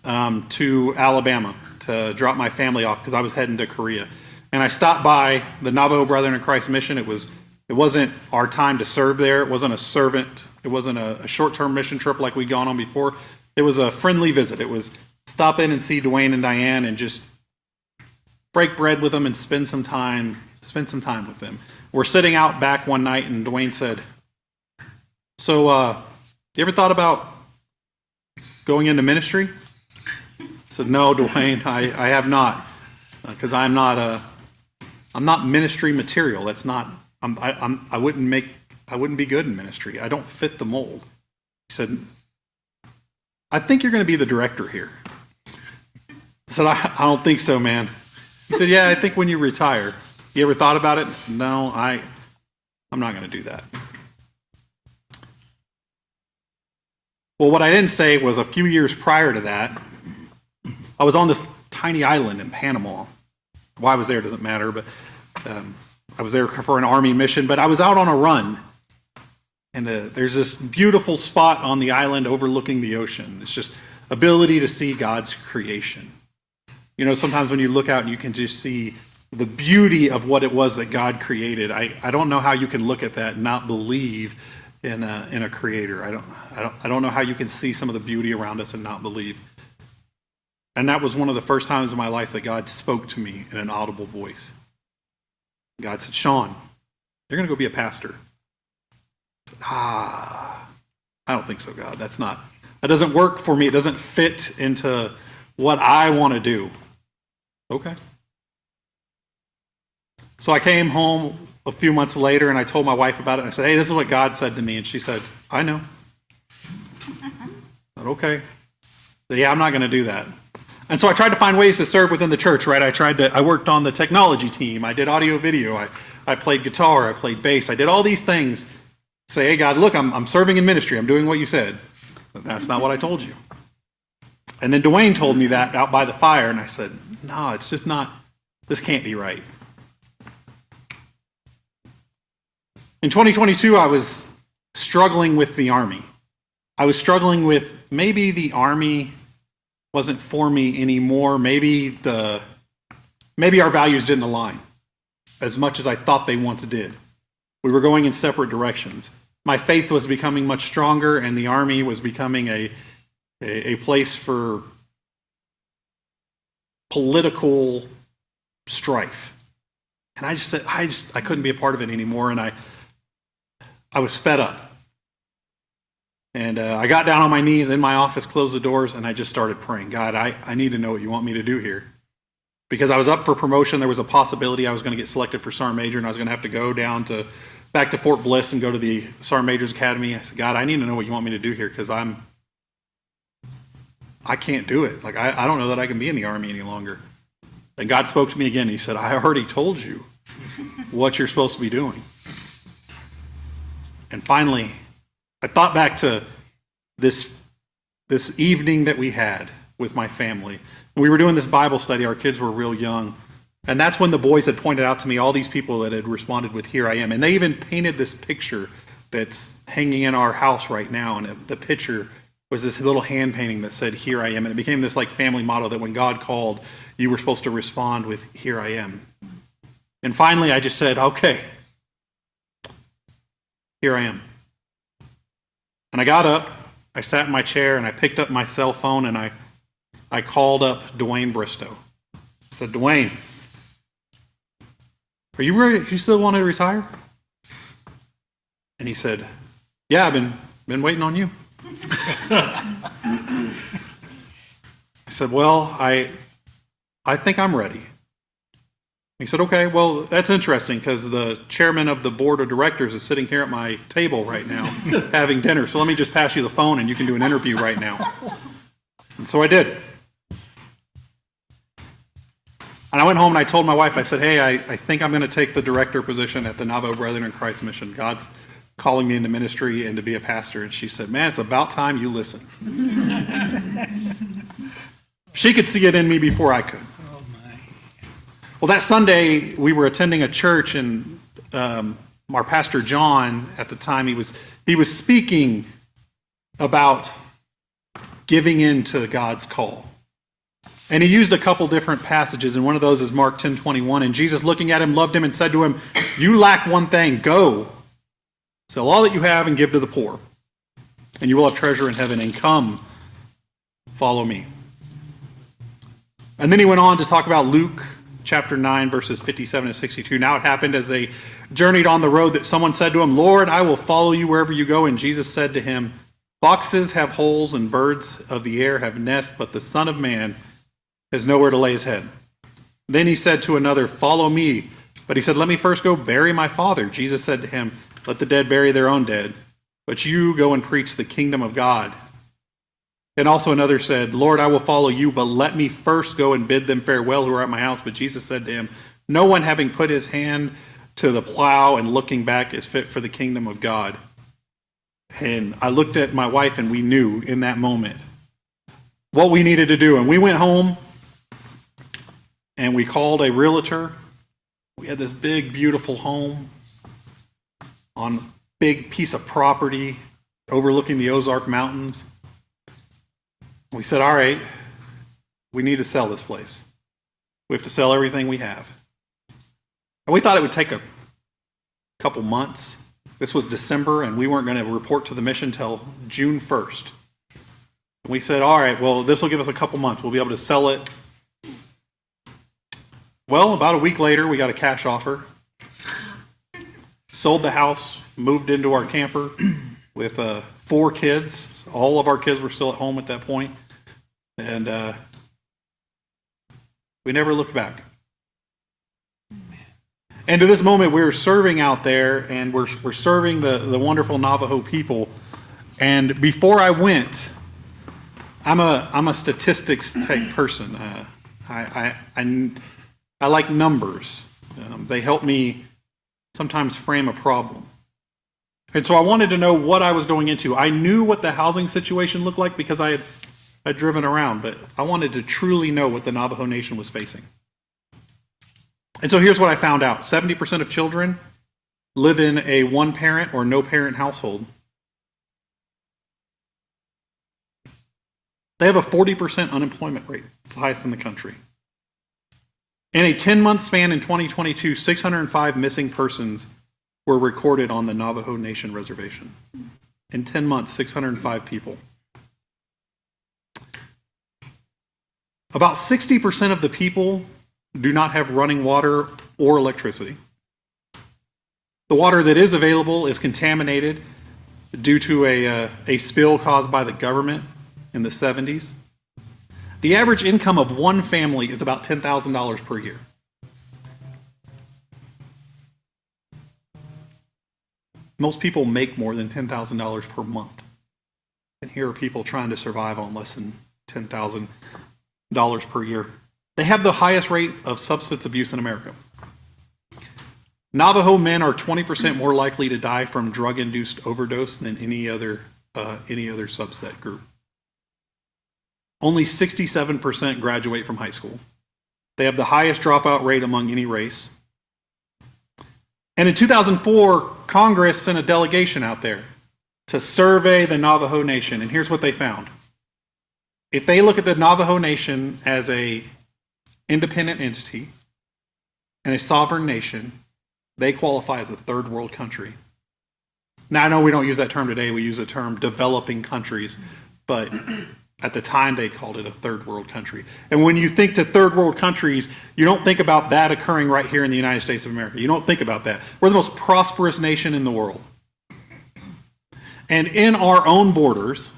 to Alabama to drop my family off because I was heading to Korea. And I stopped by the Navajo Brethren in Christ mission. It wasn't our time to serve there. It wasn't a short-term mission trip like we'd gone on before. It was a friendly visit. It was stop in and see Dwayne and Diane and just break bread with them and spend some time with them. We're sitting out back one night and Dwayne said, so you ever thought about going into ministry? I said, no, Dwayne, I have not, because I'm not ministry material. That's not. I wouldn't be good in ministry. I don't fit the mold. He said, I think you're going to be the director here. I said, I don't think so, man. He said, yeah, I think when you retire. You ever thought about it? I said, no, I'm not going to do that. Well, what I didn't say was a few years prior to that, I was on this tiny island in Panama. Why I was there doesn't matter, but I was there for an Army mission, but I was out on a run. And there's this beautiful spot on the island overlooking the ocean. It's just ability to see God's creation. Sometimes when you look out, you can just see the beauty of what it was that God created. I don't know how you can look at that and not believe in a creator. I don't know how you can see some of the beauty around us and not believe. And that was one of the first times in my life that God spoke to me in an audible voice. God said, Sean, you're going to go be a pastor. I said, I don't think so, God. That doesn't work for me. It doesn't fit into what I want to do. Okay. So I came home a few months later and I told my wife about it. And I said, hey, this is what God said to me. And she said, I know. I said, okay. So, yeah, I'm not going to do that. And so I tried to find ways to serve within the church, right? I worked on the technology team. I did audio video. I played guitar. I played bass. I did all these things. Say, hey, God, look, I'm serving in ministry. I'm doing what you said. But that's not what I told you. And then Dwayne told me that out by the fire. And I said, no, it's just not, this can't be right. In 2022, I was struggling with the Army. I was struggling with maybe the Army wasn't for me anymore. Maybe our values didn't align as much as I thought they once did. We were going in separate directions. My faith was becoming much stronger, and the Army was becoming a place for political strife. And I just said, I couldn't be a part of it anymore, and I was fed up. And I got down on my knees in my office, closed the doors, and I just started praying. God, I need to know what you want me to do here. Because I was up for promotion, there was a possibility I was going to get selected for Sergeant Major, and I was going to have to go back to Fort Bliss and go to the Sergeant Major's Academy. I said, God, I need to know what you want me to do here, because I can't do it. Like, I don't know that I can be in the Army any longer. And God spoke to me again. He said, I already told you what you're supposed to be doing. And finally, I thought back to this evening that we had with my family. We were doing this Bible study. Our kids were real young. And that's when the boys had pointed out to me all these people that had responded with, here I am. And they even painted this picture that's hanging in our house right now. And the picture was this little hand painting that said, here I am. And it became this like family motto that when God called, you were supposed to respond with, here I am. And finally, I just said, okay, here I am. And I got up, I sat in my chair, and I picked up my cell phone, and I called up Dwayne Bristow. I said, Dwayne, are you ready? You still want to retire? And he said, yeah, I've been waiting on you. I said, well, I think I'm ready. He said, okay, well, that's interesting because the chairman of the board of directors is sitting here at my table right now having dinner. So let me just pass you the phone and you can do an interview right now. And so I did. And I went home and I told my wife, I said, hey, I think I'm going to take the director position at the Navajo Brethren in Christ Mission. God's calling me into ministry and to be a pastor. And she said, man, it's about time you listen. She could see it in me before I could. Well, that Sunday, we were attending a church, and our pastor John, at the time, he was speaking about giving in to God's call. And he used a couple different passages, and one of those is Mark 10:21. And Jesus, looking at him, loved him and said to him, you lack one thing. Go, sell all that you have and give to the poor, and you will have treasure in heaven. And come, follow me. And then he went on to talk about Luke chapter 9, verses 57 and 62. Now it happened as they journeyed on the road that someone said to him, Lord, I will follow you wherever you go. And Jesus said to him, foxes have holes and birds of the air have nests, but the Son of Man has nowhere to lay his head. Then he said to another, follow me. But he said, let me first go bury my father. Jesus said to him, let the dead bury their own dead, but you go and preach the kingdom of God. And also another said, Lord, I will follow you, but let me first go and bid them farewell who are at my house. But Jesus said to him, no one having put his hand to the plow and looking back is fit for the kingdom of God. And I looked at my wife and we knew in that moment what we needed to do. And we went home and we called a realtor. We had this big, beautiful home on a big piece of property overlooking the Ozark Mountains. We said, all right, we need to sell this place. We have to sell everything we have. And we thought it would take a couple months. This was December, and we weren't going to report to the mission till June 1st. We said, all right, well, this will give us a couple months. We'll be able to sell it. Well, about a week later, we got a cash offer. Sold the house, moved into our camper with 4 kids. All of our kids were still at home at that point. And we never looked back. And to this moment, we're serving out there, and we're serving the wonderful Navajo people. And before I went, I'm a statistics type person. I like numbers. They help me sometimes frame a problem. And so I wanted to know what I was going into. I knew what the housing situation looked like because I had driven around, but I wanted to truly know what the Navajo Nation was facing. And so here's what I found out. 70% of children live in a one-parent or no-parent household. They have a 40% unemployment rate. It's the highest in the country. In a 10-month span in 2022, 605 missing persons were recorded on the Navajo Nation reservation. In 10 months, 605 people. About 60% of the people do not have running water or electricity. The water that is available is contaminated due to a spill caused by the government in the 70s. The average income of one family is about $10,000 per year. Most people make more than $10,000 per month. And here are people trying to survive on less than $10,000 per year. They have the highest rate of substance abuse in America. Navajo men are 20% more likely to die from drug-induced overdose than any other subset group. Only 67% graduate from high school. They have the highest dropout rate among any race. And in 2004, Congress sent a delegation out there to survey the Navajo Nation. And here's what they found. If they look at the Navajo Nation as an independent entity and a sovereign nation, they qualify as a third world country. Now, I know we don't use that term today. We use the term developing countries. But at the time, they called it a third world country. And when you think to third world countries, you don't think about that occurring right here in the United States of America. You don't think about that. We're the most prosperous nation in the world. And in our own borders,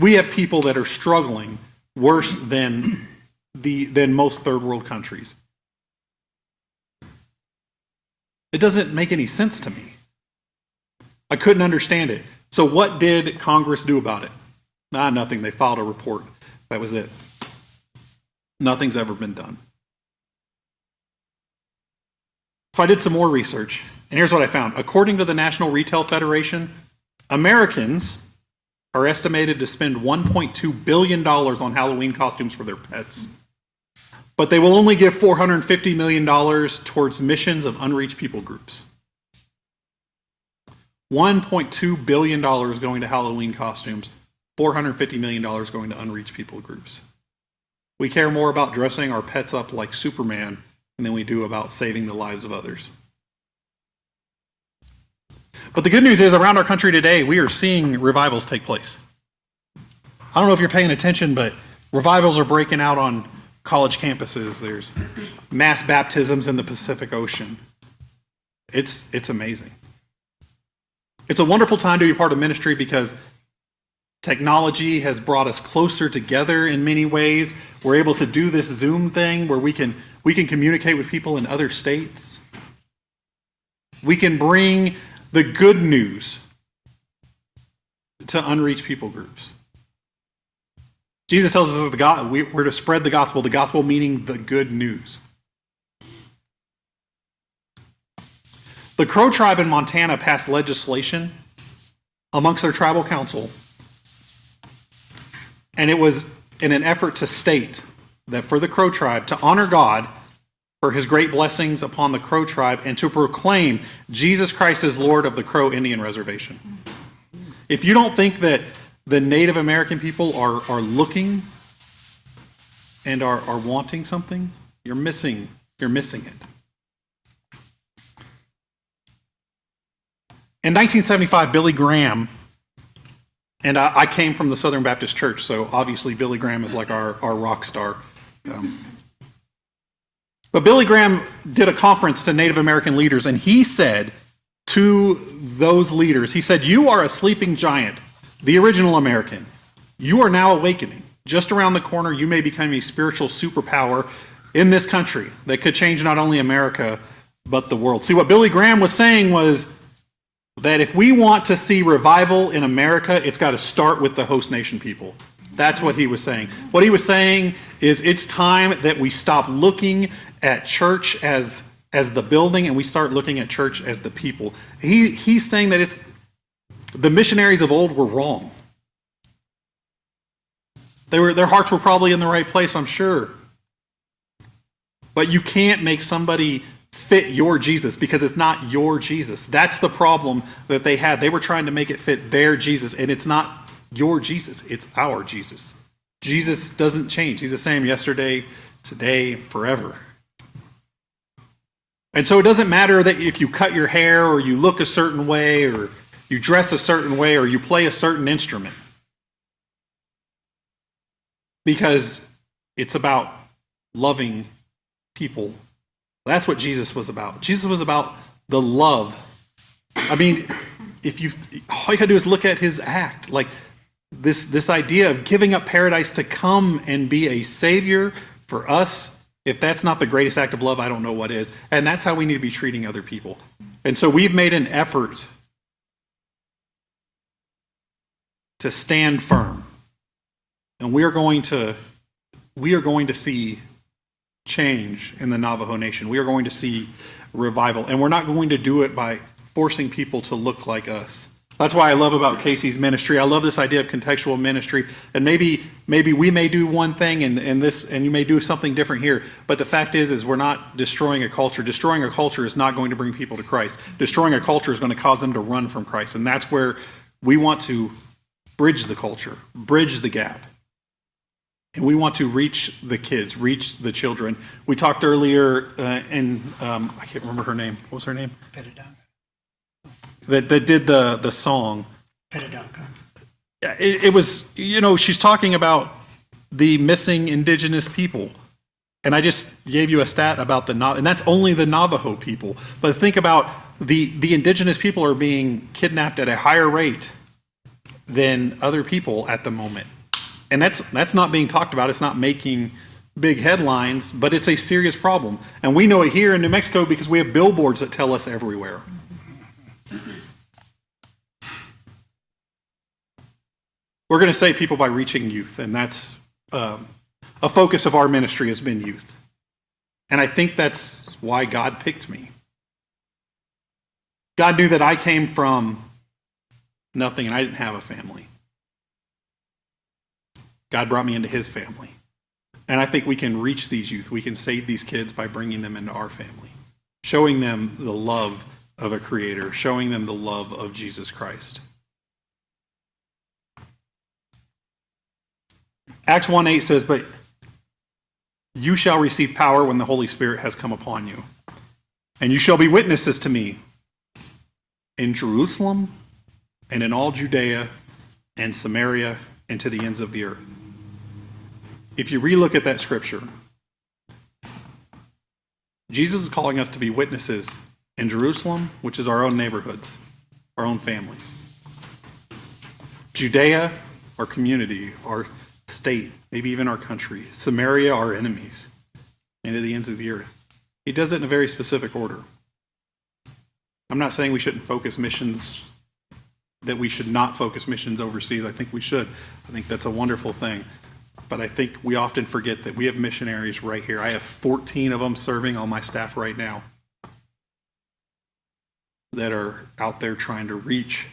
we have people that are struggling worse than most third world countries. It doesn't make any sense to me. I couldn't understand it. So what did Congress do about it? Nothing. They filed a report. That was it. Nothing's ever been done. So I did some more research, and here's what I found. According to the National Retail Federation, Americans are estimated to spend $1.2 billion on Halloween costumes for their pets. But they will only give $450 million towards missions of unreached people groups. $1.2 billion going to Halloween costumes. $450 million going to unreached people groups. We care more about dressing our pets up like Superman than we do about saving the lives of others. But the good news is, around our country today, we are seeing revivals take place. I don't know if you're paying attention, but revivals are breaking out on college campuses. There's mass baptisms in the Pacific Ocean. It's amazing. It's a wonderful time to be part of ministry because technology has brought us closer together in many ways. We're able to do this Zoom thing where we can communicate with people in other states. We can bring the good news to unreached people groups. Jesus tells us that we're to spread the gospel meaning the good news. The Crow tribe in Montana passed legislation amongst their tribal council. And it was in an effort to state that for the Crow tribe, to honor God for his great blessings upon the Crow tribe, and to proclaim Jesus Christ as Lord of the Crow Indian Reservation. If you don't think that the Native American people are looking and are wanting something, you're missing it. In 1975, Billy Graham, and I came from the Southern Baptist Church, so obviously Billy Graham is like our rock star. But Billy Graham did a conference to Native American leaders, and he said to those leaders, he said, "You are a sleeping giant, the original American. You are now awakening. Just around the corner, you may become a spiritual superpower in this country that could change not only America, but the world." See, what Billy Graham was saying was that if we want to see revival in America, it's got to start with the host nation people. That's what he was saying. What he was saying is it's time that we stop looking at church as the building and we start looking at church as the people. He's saying that the missionaries of old were wrong. Their hearts were probably in the right place, I'm sure. But you can't make somebody fit your Jesus because it's not your Jesus. That's the problem that they had. They were trying to make it fit their Jesus, and it's not your Jesus. It's our Jesus. Jesus doesn't change. He's the same yesterday, today, forever. And so it doesn't matter that if you cut your hair or you look a certain way or you dress a certain way or you play a certain instrument. Because it's about loving people. That's what Jesus was about. Jesus was about the love. I mean, all you gotta do is look at his act. Like this idea of giving up paradise to come and be a savior for us. If that's not the greatest act of love, I don't know what is. And that's how we need to be treating other people. And so we've made an effort to stand firm. And we are going to see change in the Navajo Nation. We are going to see revival. And we're not going to do it by forcing people to look like us. That's why I love about Casey's ministry. I love this idea of contextual ministry. And maybe we may do one thing and you may do something different here. But the fact is we're not destroying a culture. Destroying a culture is not going to bring people to Christ. Destroying a culture is going to cause them to run from Christ. And that's where we want to bridge the culture, bridge the gap. And we want to reach the kids, reach the children. We talked earlier, and I can't remember her name. What was her name? Petadonka. That did the song. Petadonka. Yeah, it was, she's talking about the missing indigenous people. And I just gave you a stat about and that's only the Navajo people. But think about the indigenous people are being kidnapped at a higher rate than other people at the moment. And that's not being talked about. It's not making big headlines, but it's a serious problem. And we know it here in New Mexico because we have billboards that tell us everywhere. We're going to save people by reaching youth, and that's a focus of our ministry has been youth. And I think that's why God picked me. God knew that I came from nothing and I didn't have a family. God brought me into his family. And I think we can reach these youth. We can save these kids by bringing them into our family, showing them the love of a creator, showing them the love of Jesus Christ. Acts 1:8 says, "But you shall receive power when the Holy Spirit has come upon you. And you shall be witnesses to me in Jerusalem and in all Judea and Samaria and to the ends of the earth." If you relook at that scripture, Jesus is calling us to be witnesses in Jerusalem, which is our own neighborhoods, our own families. Judea, our community, our state, maybe even our country. Samaria, our enemies, and to the ends of the earth. He does it in a very specific order. I'm not saying we shouldn't focus missions, that we should not focus missions overseas. I think we should. I think that's a wonderful thing. But I think we often forget that we have missionaries right here. I have 14 of them serving on my staff right now that are out there trying to reach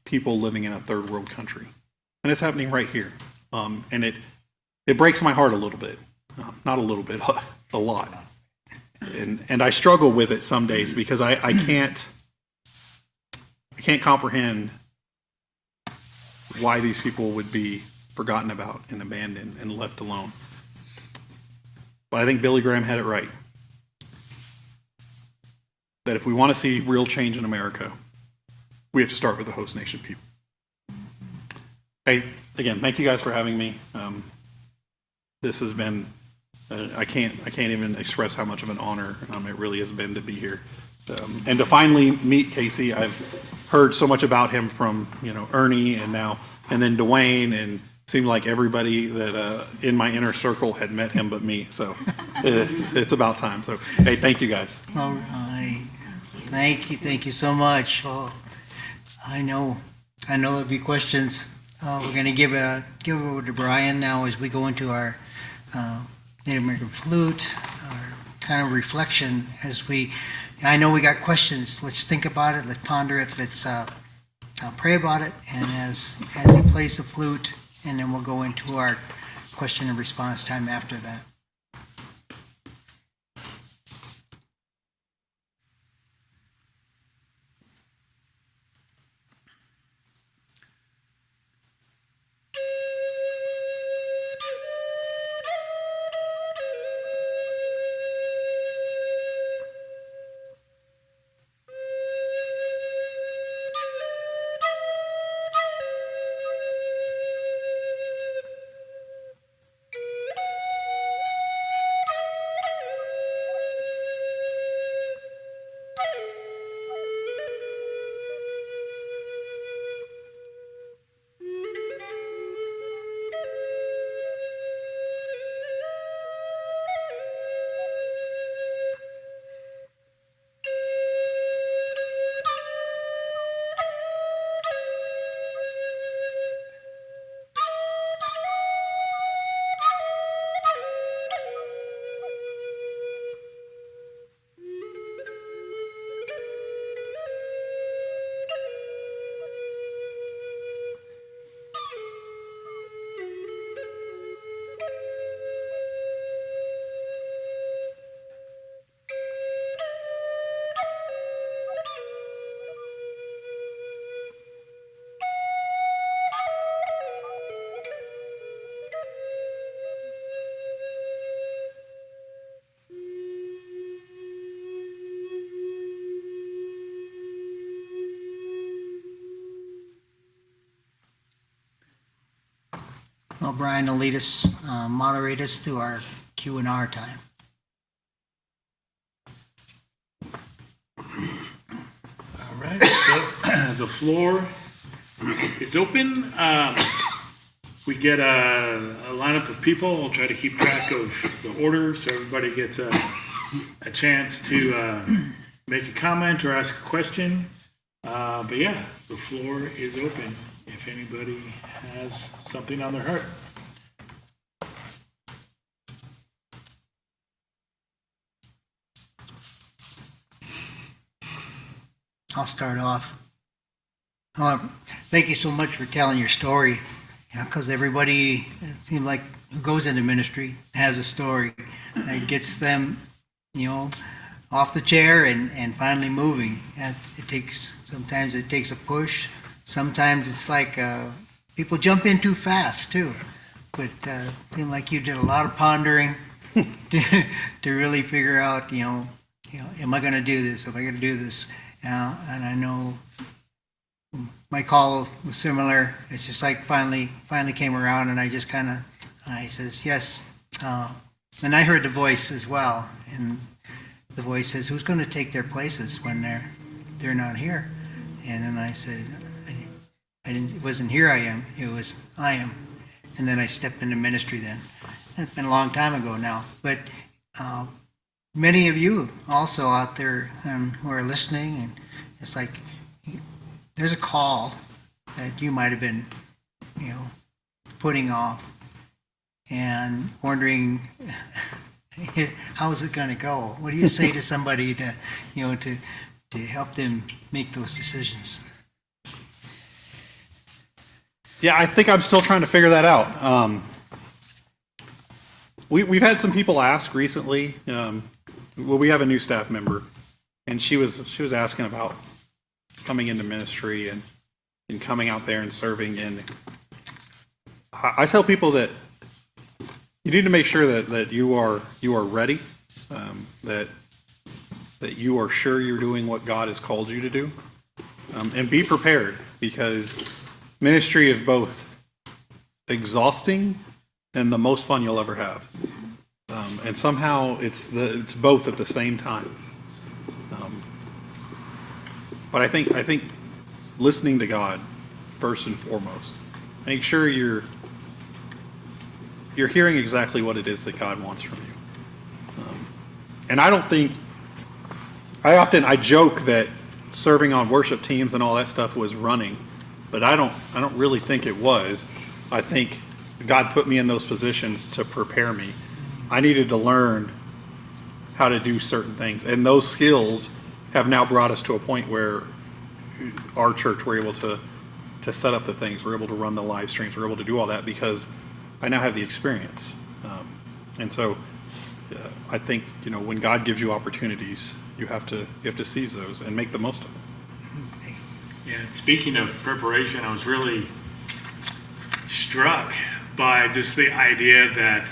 people living in a third world country. And it's happening right here. And it breaks my heart a little bit. Not a little bit, a lot. And I struggle with it some days because I can't comprehend why these people would be forgotten about and abandoned and left alone. But I think Billy Graham had it right. That if we want to see real change in America, we have to start with the host nation people. Hey, again, thank you guys for having me. This has been, I can't even express how much of an honor it really has been to be here. And to finally meet Casey. I've heard so much about him from, Ernie and then Dwayne, and it seemed like everybody that in my inner circle had met him but me. So it's about time. So, hey, thank you guys. All right. Thank you so much. Well, I know there'll be questions. We're going to give it over to Brian now as we go into our Native American flute, our kind of reflection I know we got questions. Let's think about it. Let's ponder it. Let's pray about it. And as he plays the flute, and then we'll go into our question and response time after that. Well, Brian will lead us, moderate us through our Q&R time. All right, so the floor is open. We get a lineup of people. I'll try to keep track of the order so everybody gets a chance to make a comment or ask a question. But yeah, the floor is open if anybody has something on their heart. I'll start off. Thank you so much for telling your story. Because everybody, it seems like, who goes into ministry has a story that gets them, off the chair and finally moving. Sometimes it takes a push. Sometimes it's like people jump in too fast too. But it seemed like you did a lot of pondering to really figure out, am I going to do this? Am I going to do this? And I know my call was similar. It's just like finally came around, and I just I says yes. And I heard the voice as well, and the voice says, "Who's going to take their places when they're not here?" And then I said, It wasn't here I am. It was I am. And then I stepped into ministry. Then it's been a long time ago now, but many of you also out there who are listening, and it's like there's a call that you might have been, putting off and wondering how is it going to go? What do you say to somebody to help them make those decisions? Yeah, I think I'm still trying to figure that out. We've had some people ask recently. We have a new staff member, and she was asking about coming into ministry and coming out there and serving. And I tell people that you need to make sure that you are ready, that you are sure you're doing what God has called you to do. And be prepared, because ministry is both exhausting and the most fun you'll ever have. And somehow it's both at the same time. But I think listening to God first and foremost. Make sure you're hearing exactly what it is that God wants from you. And I joke that serving on worship teams and all that stuff was running, but I don't really think it was. I think God put me in those positions to prepare me. I needed to learn how to do certain things, and those skills have now brought us to a point where our church, we're able to set up the things, we're able to run the live streams, we're able to do all that because I now have the experience. And so I think, when God gives you opportunities, you have to seize those and make the most of them. Yeah, speaking of preparation, I was really struck by just the idea that,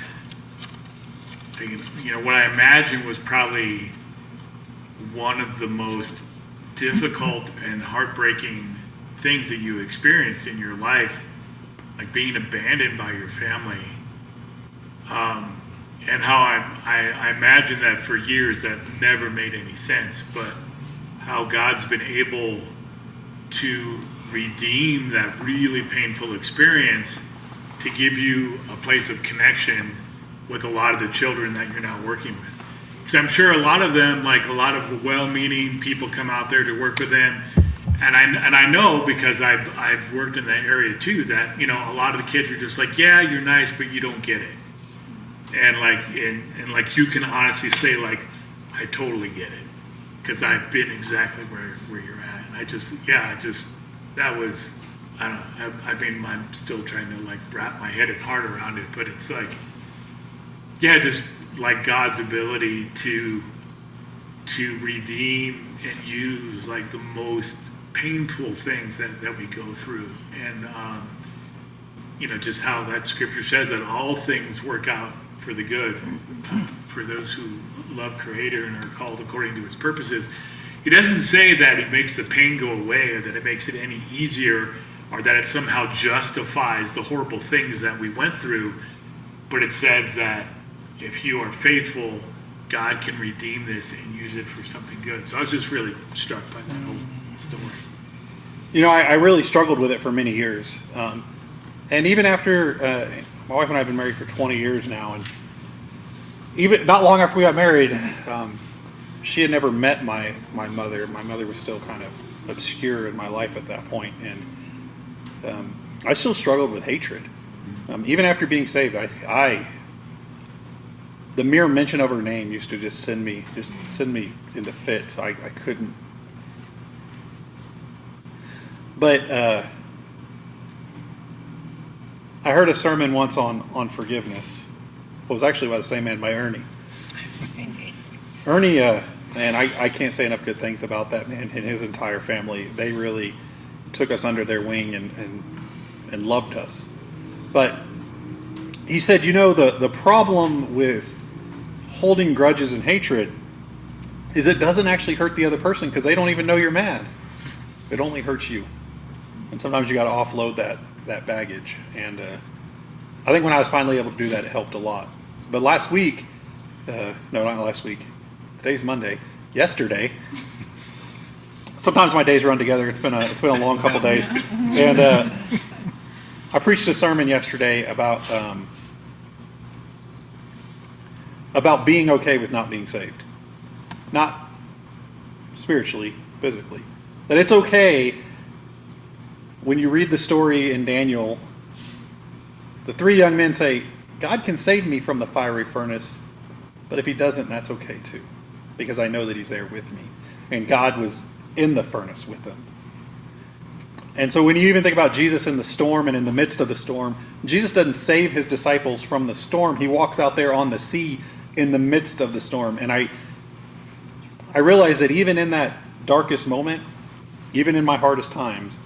what I imagined was probably one of the most difficult and heartbreaking things that you experienced in your life, like being abandoned by your family. And how I imagine that for years that never made any sense, but how God's been able to redeem that really painful experience to give you a place of connection with a lot of the children that you're now working with. Because I'm sure a lot of them, like a lot of well-meaning people come out there to work with them, and I know because I've worked in that area too, that a lot of the kids are just like, yeah, you're nice, but you don't get it. And like you can honestly say, like, I totally get it, because I've been exactly where you're at. And that was, I don't know, I'm still trying to like wrap my head and heart around it, but it's like, yeah, just like God's ability to redeem and use like the most painful things that we go through. And just how that scripture says that all things work out for the good for those who love Creator and are called according to His purposes. He doesn't say that it makes the pain go away, or that it makes it any easier, or that it somehow justifies the horrible things that we went through, but it says that if you are faithful, God can redeem this and use it for something good. So I was just really struck by that whole story. I really struggled with it for many years. And even after, my wife and I have been married for 20 years now, and even not long after we got married, she had never met my mother. My mother was still kind of obscure in my life at that point, and I still struggled with hatred. Even after being saved, the mere mention of her name used to just send me into fits. I couldn't. But I heard a sermon once on forgiveness. It was actually by the same man, by Ernie. Ernie, man, I can't say enough good things about that man and his entire family. They really took us under their wing and loved us. But he said, the problem with holding grudges and hatred is it doesn't actually hurt the other person, because they don't even know you're mad. It only hurts you. And sometimes you got to offload that baggage. And I think when I was finally able to do that, it helped a lot. But last week, no, not last week. Today's Monday. Yesterday, sometimes my days run together. It's been a long couple days, and I preached a sermon yesterday about being okay with not being saved, not spiritually, physically. That it's okay when you read the story in Daniel. The three young men say, God can save me from the fiery furnace, but if He doesn't, that's okay too, because I know that He's there with me. And God was in the furnace with them. And so when you even think about Jesus in the storm and in the midst of the storm, Jesus doesn't save His disciples from the storm. He walks out there on the sea in the midst of the storm. And I realize that even in that darkest moment, even in my hardest times,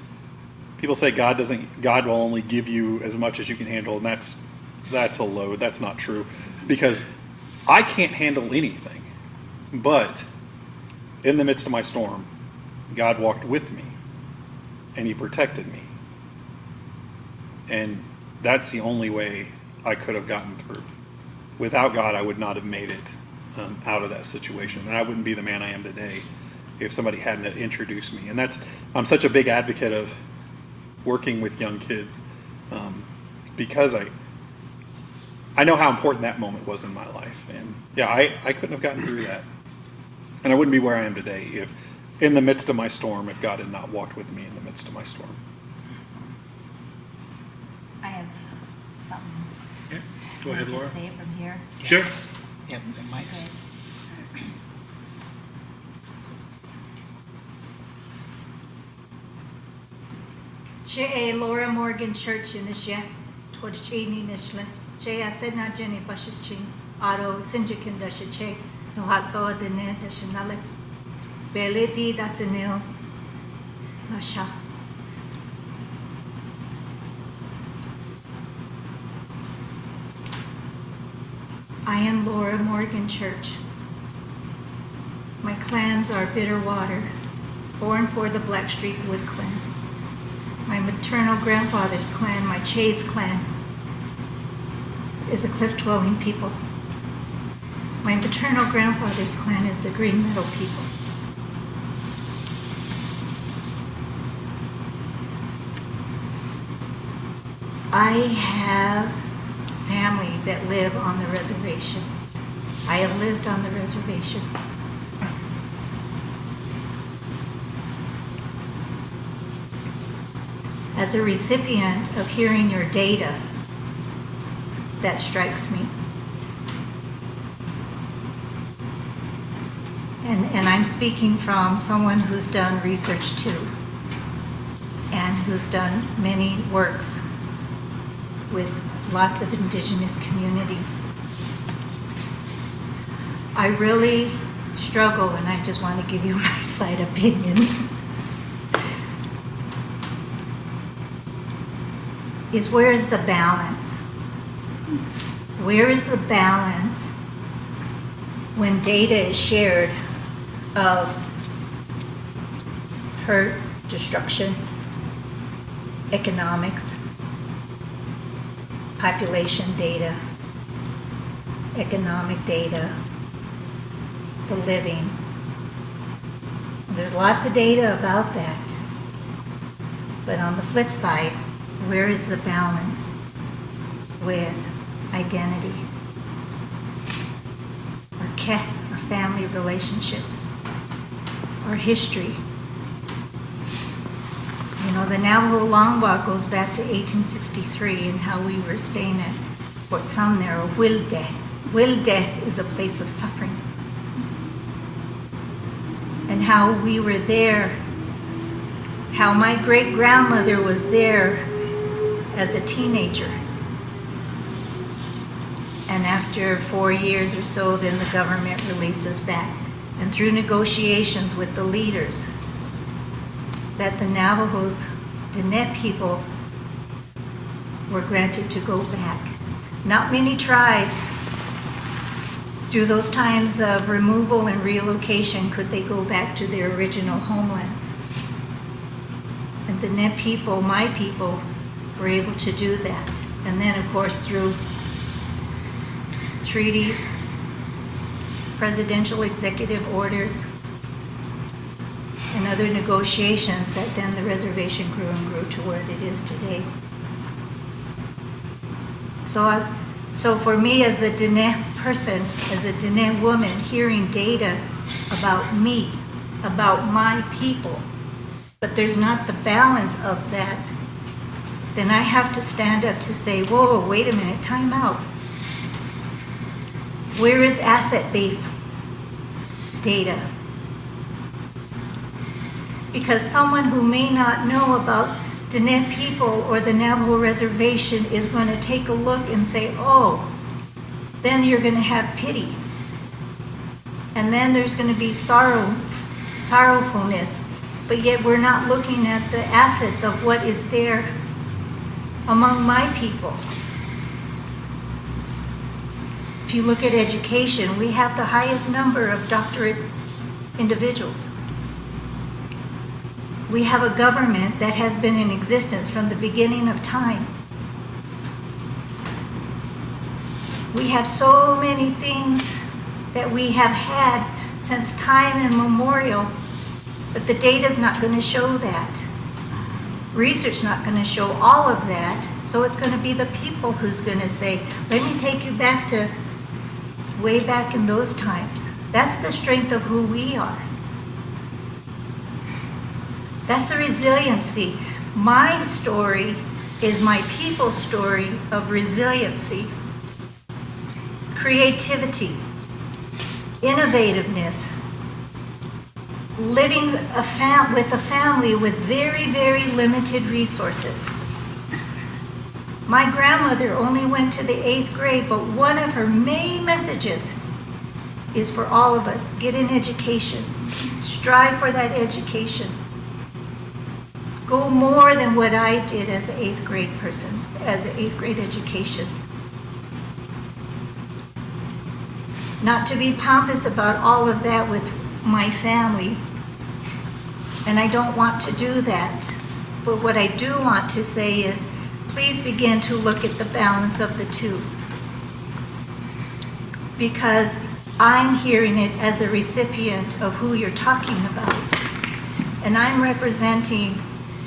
people say God will only give you as much as you can handle, and that's a load. That's not true, because I can't handle anything. But in the midst of my storm, God walked with me. and he protected me. And that's the only way I could have gotten through. Without God, I would not have made it out of that situation. And I wouldn't be the man I am today if somebody hadn't introduced me. And I'm such a big advocate of working with young kids because I know how important that moment was in my life. And yeah, I couldn't have gotten through that. And I wouldn't be where I am today if in the midst of my storm, if God had not walked with me in the midst of my storm. I have something. Yeah. Go ahead, Can I Laura. just say it from here? Sure. Yep, the mic's. Okay. Che Laura Morgan Church in the She, Torchini Nishla, Che Asedna Jenny Bushichin, Aro Sinjakin Dashache, no hot saw the net Dashanale, Beleti Dasanil, Nasha. I am Laura Morgan Church. My clans are Bitterwater, born for the Blackstreet Wood clan. My maternal grandfather's clan, my Chase clan, is the cliff-dwelling people. My maternal grandfather's clan is the Green Meadow people. I have family that live on the reservation. I have lived on the reservation. As a recipient of hearing your data, that strikes me. And I'm speaking from someone who's done research too, and who's done many works with lots of indigenous communities. I really struggle, and I just want to give you my side opinion. Is where is the balance? Where is the balance when data is shared of hurt, destruction, economics, population data, economic data, the living? There's lots of data about that. But on the flip side, where is the balance with identity or family relationships or history? You know, the Navajo Long Walk goes back to 1863 and how we were staying at Fort Sumner or Wilde. Wilde is a place of suffering. And how we were there, how my great-grandmother was there as a teenager. And after 4 years or so, then the government released us back. And through negotiations with the leaders, that the Navajos, the Net people, were granted to go back. Not many tribes, through those times of removal and relocation, could they go back to their original homelands. And the Net people, my people, were able to do that. And then, of course, through treaties, presidential executive orders, and other negotiations, that then the reservation grew and grew to where it is today. So for me as a Diné person, as a Diné woman, hearing data about me, about my people, but there's not the balance of that, then I have to stand up to say, whoa, wait a minute, time out. Where is asset-based data? Because someone who may not know about Diné people or the Navajo reservation is going to take a look and say, oh, then you're going to have pity. And then there's going to be sorrowfulness. But yet we're not looking at the assets of what is there among my people. If you look at education, we have the highest number of doctorate individuals. We have a government that has been in existence from the beginning of time. We have so many things that we have had since time immemorial, but the data's not going to show that. Research not going to show all of that, so it's going to be the people who's going to say, let me take you back to way back in those times. That's the strength of who we are. That's the resiliency. My story is my people's story of resiliency, creativity, innovativeness, living with a family with very, very limited resources. My grandmother only went to the 8th grade, but one of her main messages is for all of us, get an education, strive for that education. Go more than what I did as an 8th grade person, as an 8th grade education. Not to be pompous about all of that with my family, and I don't want to do that. But what I do want to say is, please begin to look at the balance of the two. Because I'm hearing it as a recipient of who you're talking about. And I'm representing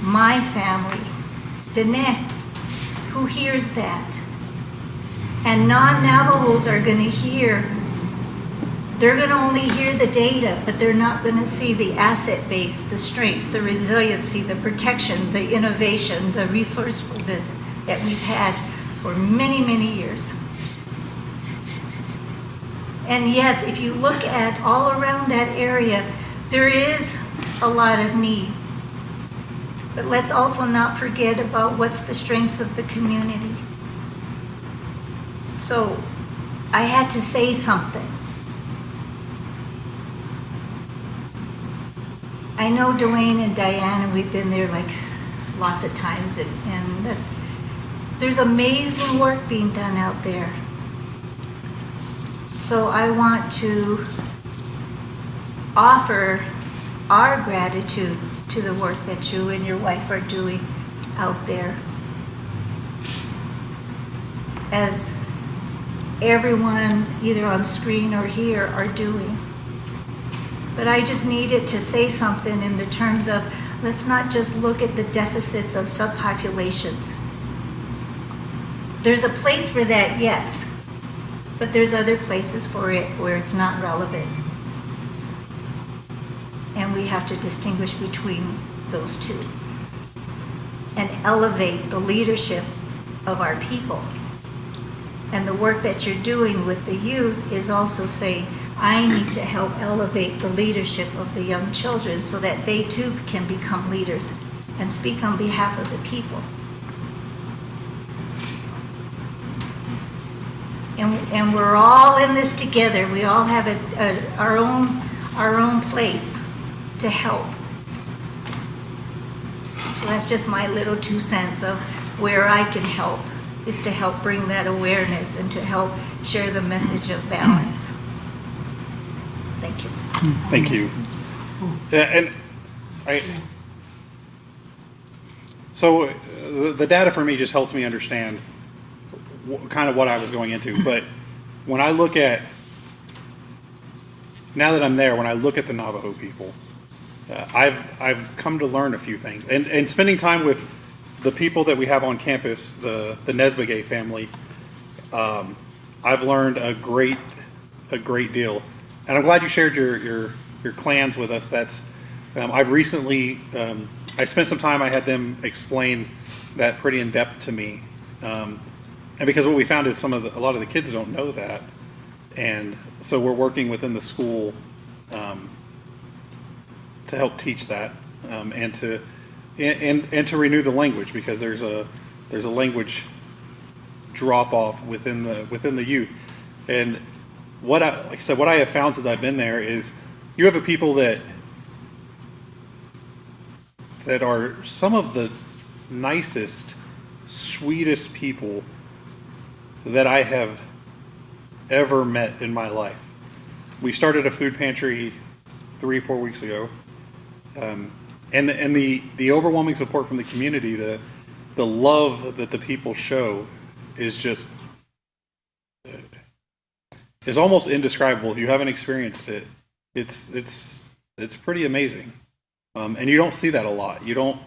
my family, Diné, who hears that. And non-Navajos are going to hear, they're going to only hear the data, but they're not going to see the asset base, the strengths, the resiliency, the protection, the innovation, the resourcefulness that we've had for many, many years. And yes, if you look at all around that area, there is a lot of need. But let's also not forget about what's the strengths of the community. So I had to say something. I know Dwayne and Diana, we've been there like lots of times, and there's amazing work being done out there. So I want to offer our gratitude to the work that you and your wife are doing out there. As everyone, either on screen or here, are doing. But I just needed to say something in the terms of, let's not just look at the deficits of subpopulations. There's a place for that, yes, but there's other places for it where it's not relevant. And we have to distinguish between those two and elevate the leadership of our people. And the work that you're doing with the youth is also saying, I need to help elevate the leadership of the young children so that they too can become leaders and speak on behalf of the people. And we're all in this together. We all have our own place to help. So that's just my little 2 cents of where I can help, is to help bring that awareness and to help share the message of balance. Thank you. Thank you. And so the data for me just helps me understand kind of what I was going into. But when I look at, now that I'm there, when I look at the Navajo people, I've come to learn a few things. And spending time with the people that we have on campus, the Nesbegay family, I've learned a great deal. And I'm glad you shared your clans with us. That's I've recently I spent some time. I had them explain that pretty in depth to me, and because what we found is a lot of the kids don't know that, and so we're working within the school to help teach that, and to renew the language, because there's a language drop off within the youth. And what I have found since I've been there is you have a people that are some of the nicest, sweetest people that I have ever met in my life. We started a food pantry 3-4 weeks ago. and the overwhelming support from the community, the love that the people show is just is almost indescribable. If you haven't experienced it, it's pretty amazing. And you don't see that a lot. You don't.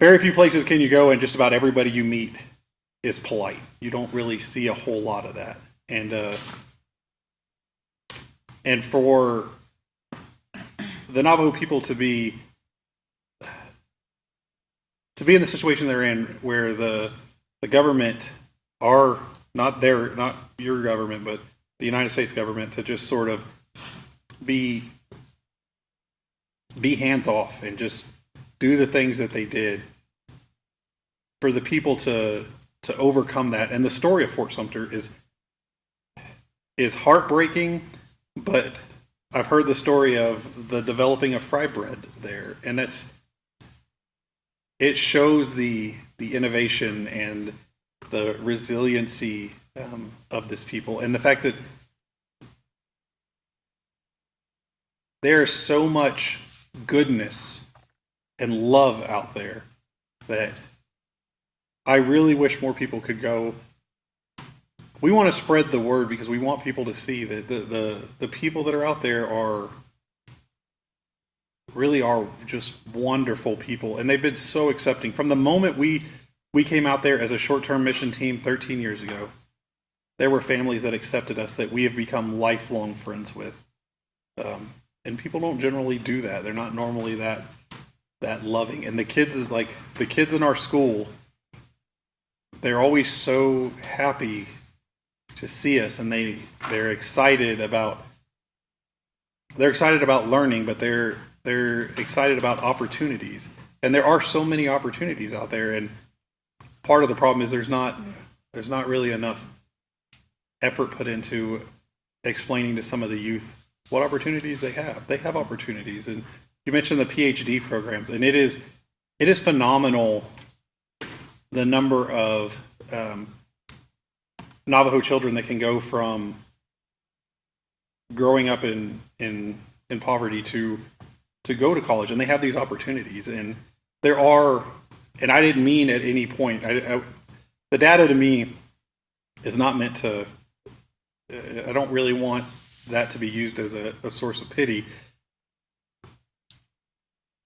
Very few places can you go, and just about everybody you meet is polite. You don't really see a whole lot of that. And for the Navajo people to be in the situation they're in, where the government are not your government, but the United States government, to just sort of be hands off and just do the things that they did, for the people to overcome that. And the story of Fort Sumter is heartbreaking, but I've heard the story of the developing of fry bread there, and it shows the innovation and the resiliency of this people, and the fact that there's so much goodness and love out there that I really wish more people could go. We want to spread the word because we want people to see that the people that are out there are just wonderful people, and they've been so accepting. From the moment we came out there as a short-term mission team 13 years ago, there were families that accepted us that we have become lifelong friends with. And people don't generally do that. They're not normally that loving. And the kids in our school, they're always so happy to see us, and they're excited about learning, but they're excited about opportunities. And there are so many opportunities out there, and part of the problem is there's not really enough effort put into explaining to some of the youth what opportunities they have. They have opportunities. And you mentioned the PhD programs, and it is phenomenal the number of Navajo children that can go from growing up in poverty to go to college, and they have these opportunities. And there are, and I didn't mean at any point, the data to me is not meant to, I don't really want that to be used as a source of pity.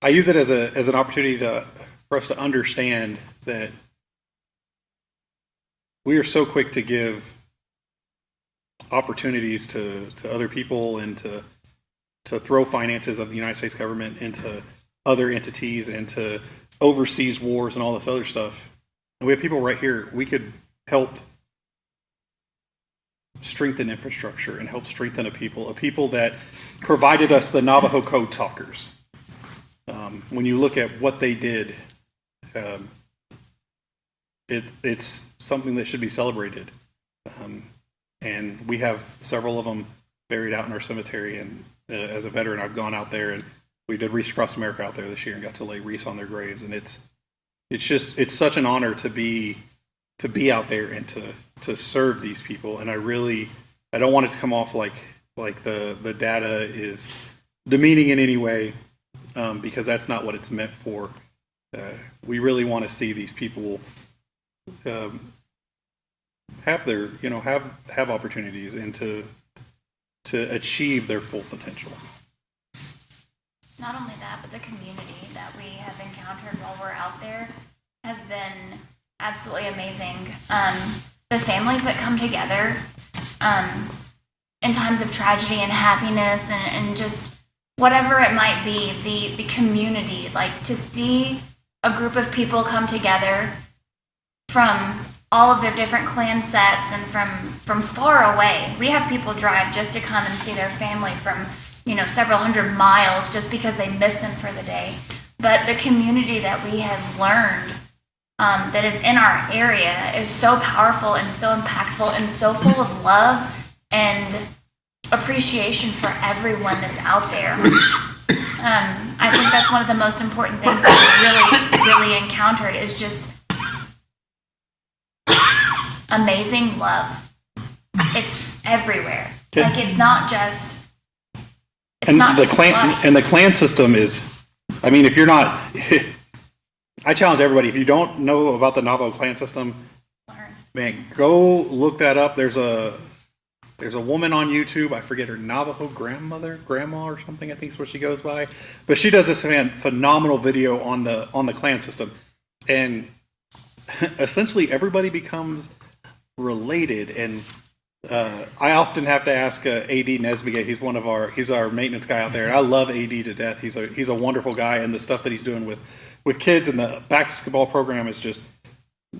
I use it as an opportunity for us to understand that we are so quick to give opportunities to other people, and to throw finances of the United States government into other entities and to overseas wars and all this other stuff. And we have people right here. We could help strengthen infrastructure and help strengthen a people that provided us the Navajo Code Talkers. When you look at what they did, it's something that should be celebrated. And we have several of them buried out in our cemetery. And as a veteran, I've gone out there, and we did Wreaths Across America out there this year and got to lay wreaths on their graves. And it's such an honor to be out there and to serve these people. And I don't want it to come off like the data is demeaning in any way, because that's not what it's meant for. We really want to see these people have their, have opportunities and to achieve their full potential. Not only that, but the community that we have encountered while we're out there has been absolutely amazing. The families that come together in times of tragedy and happiness and just whatever it might be, the community, like to see a group of people come together from all of their different clan sets and from far away. We have people drive just to come and see their family from, several hundred miles just because they miss them for the day. But the community that we have learned that is in our area is so powerful and so impactful and so full of love and appreciation for everyone that's out there. I think that's one of the most important things that we really encountered is just amazing love. It's everywhere. Like it's not just. And the clan system is I mean, if you're not, I challenge everybody, if you don't know about the Navajo clan system, Learn. man, go look that up. There's a woman on YouTube, I forget her Navajo grandma or something, I think is what she goes by. But she does this phenomenal video on the clan system. And essentially everybody becomes related. And I often have to ask AD Nesbiget, he's our maintenance guy out there. And I love AD to death. He's a wonderful guy, and the stuff that he's doing with kids and the basketball program is just,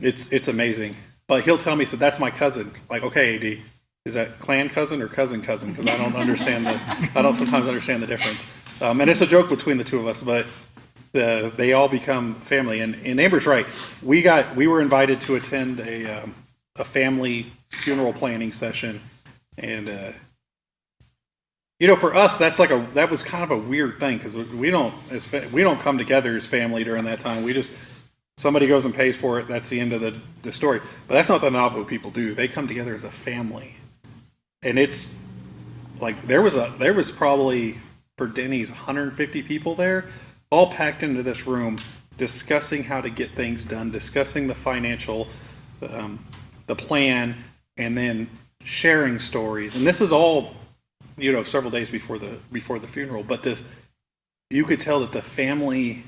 it's amazing. But he'll tell me, so that's my cousin. Like, okay, AD, is that clan cousin or cousin? Because I don't sometimes understand the difference. And it's a joke between the two of us, but they all become family. And Amber's right. We were invited to attend a family funeral planning session, and for us that was kind of a weird thing, because we don't come together as family during that time. We just, somebody goes and pays for it. That's the end of the story. But that's not what the Navajo people do. They come together as a family. And it's like there was probably, for Denny's, 150 people there, all packed into this room, discussing how to get things done, discussing the financial, the plan, and then sharing stories. And this is all, several days before the funeral. But you could tell that the family,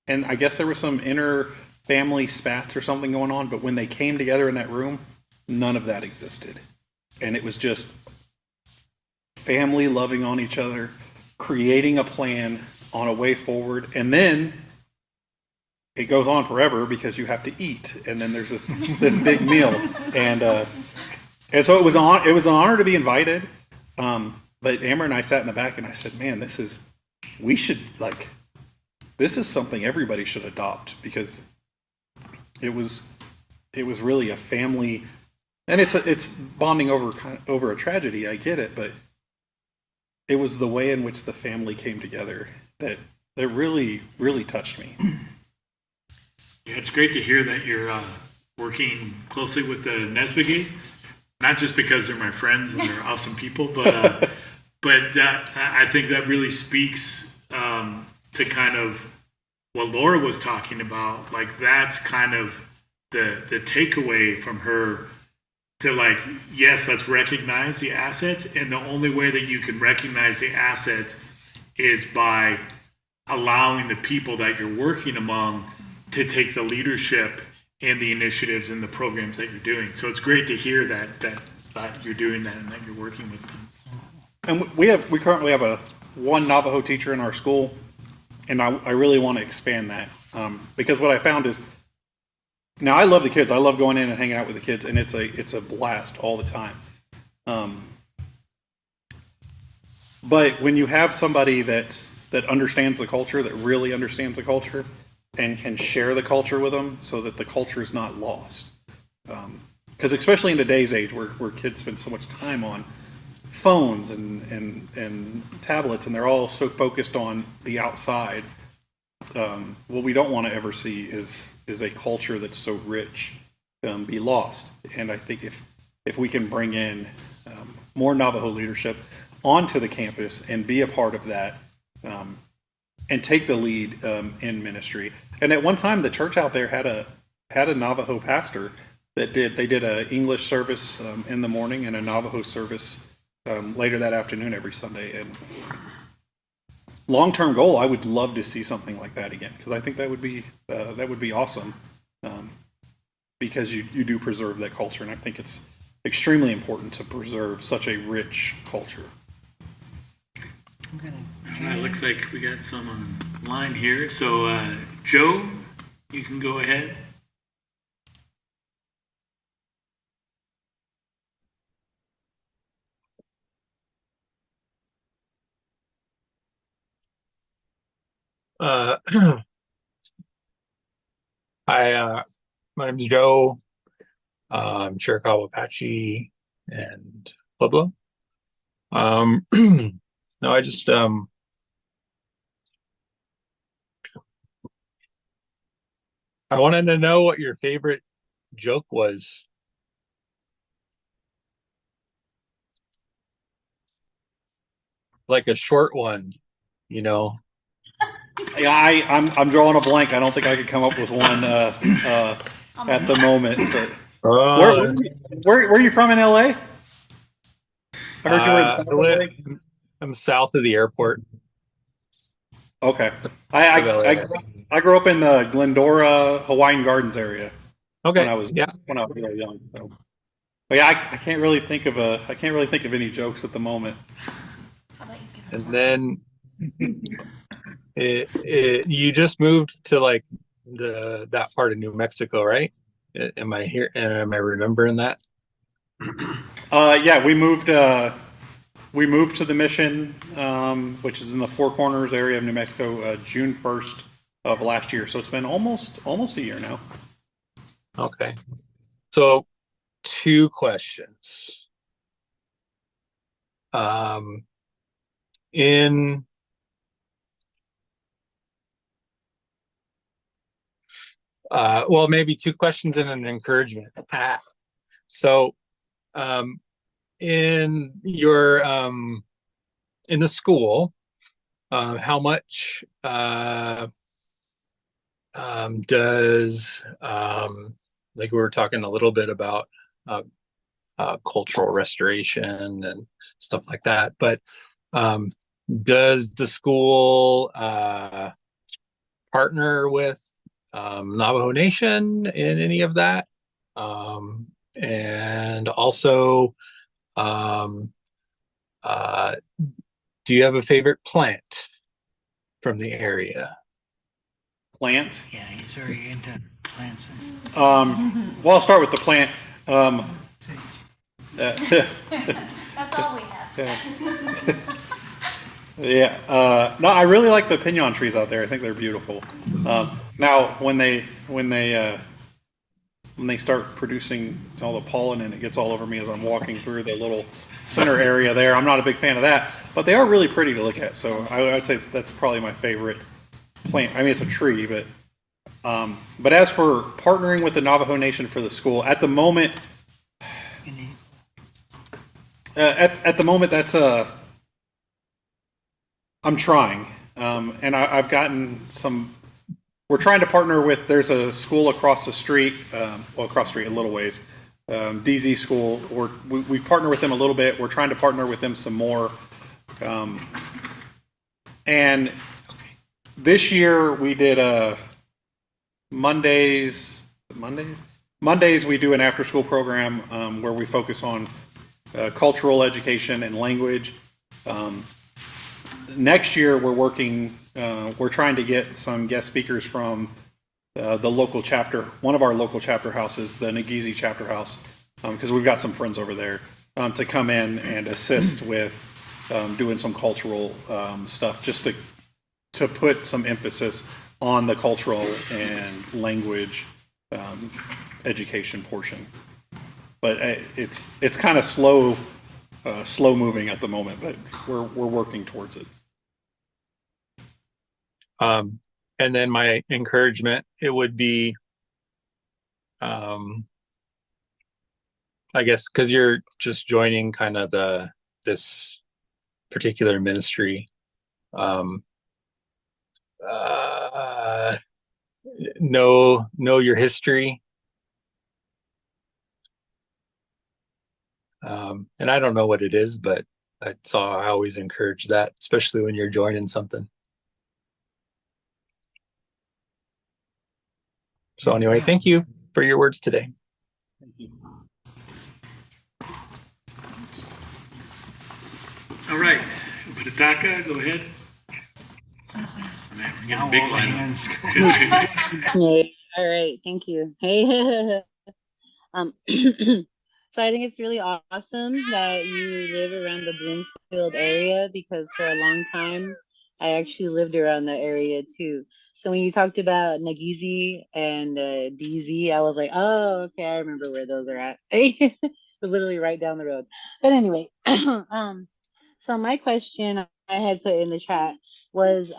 and I guess there was some inner family spats or something going on. But when they came together in that room, none of that existed. And it was just family loving on each other, creating a plan on a way forward, and then it goes on forever because you have to eat, and then there's this big meal, and so it was an honor to be invited. But Amber and I sat in the back, and I said, "Man, this is something everybody should adopt, because it was really a family." And it's bonding over a tragedy. I get it, but it was the way in which the family came together that really, really touched me. Yeah, it's great to hear that you're working closely with the Nesbigies, not just because they're my friends and they're awesome people, but I think that really speaks to kind of what Laura was talking about. Like, that's kind of the takeaway from her. To yes, let's recognize the assets, and the only way that you can recognize the assets is by allowing the people that you're working among to take the leadership and the initiatives and the programs that you're doing. So it's great to hear that you're doing that and that you're working with them. And we currently have one Navajo teacher in our school, and I really want to expand that, because what I found is, now I love the kids. I love going in and hanging out with the kids, and it's a blast all the time. But when you have somebody that understands the culture, that really understands the culture, and can share the culture with them, so that the culture is not lost. Because especially in today's age, where kids spend so much time on phones and tablets, and they're all so focused on the outside, what we don't want to ever see is a culture that's so rich be lost. And I think if we can bring in more Navajo leadership onto the campus and be a part of that, and take the lead in ministry. And at one time, the church out there had a Navajo pastor that did a English service in the morning and a Navajo service later that afternoon every Sunday. And long-term goal, I would love to see something like that again, because I think that would be awesome, because you do preserve that culture, and I think it's extremely important to preserve such a rich culture. It looks like we got some online here. So Joe, you can go ahead. Hi, my name is Joe. I'm Chiricahua Apache and Pueblo. No, I just I wanted to know what your favorite joke was. Like a short one, you know. Yeah, I'm drawing a blank. I don't think I could come up with one at the moment. But Oh, where are you from in LA? I heard you were in South LA. I'm south of the airport Okay. of LA. I grew up in the Glendora Hawaiian Gardens area Okay, yeah. when I was really young. So. But yeah, I can't really think of any jokes at the moment. How about you give us And one? then you just moved to like that part of New Mexico, right? Am I here? Am I remembering that? Yeah, we moved to the Mission, which is in the Four Corners area of New Mexico, June 1st of last year. So it's been almost a year now. Okay. So 2 questions. In well, maybe 2 questions and an encouragement. So, in your in the school, how much does like we were talking a little bit about cultural restoration and stuff like that, but does the school partner with Navajo Nation in any of that? And also, do you have a favorite plant from the area? Plant. Yeah, he's very into plants. Well, I'll start with the plant. That's all we have. Yeah. No, I really like the pinon trees out there. I think they're beautiful. Now, when they start producing all the pollen and it gets all over me as I'm walking through the little center area there, I'm not a big fan of that. But they are really pretty to look at. So I would say that's probably my favorite plant. I mean, it's a tree, but as for partnering with the Navajo Nation for the school, at the moment, that's I'm trying, and I've gotten some. We're trying to partner with. There's a school across the street, across the street a little ways, DZ School. We partner with them a little bit. We're trying to partner with them some more, and this year we did Mondays. We do an after-school program where we focus on cultural education and language. Next year, we're trying to get some guest speakers from the local chapter, one of our local chapter houses, the Nageezi chapter house, because we've got some friends over there, to come in and assist with doing some cultural stuff, just to put some emphasis on the cultural and language education portion. But it's kind of slow moving at the moment, but we're working towards it. And then my encouragement, it would be, I guess, because you're just joining kind of this particular ministry. Know your history. And I don't know what it is, but I always encourage that, especially when you're joining something. So anyway, thank you for your words today. Thank you. All right, Pitaka, go ahead. Man, we're Now getting a big all the lineup. hands go. Hey, all right, thank you. Hey, so I think it's really awesome that you live around the Bloomfield area, because for a long time I actually lived around that area too. So when you talked about Nageezi and DZ, I was like, oh, okay, I remember where those are at. They're literally right down the road. But anyway, so my question I had put in the chat was,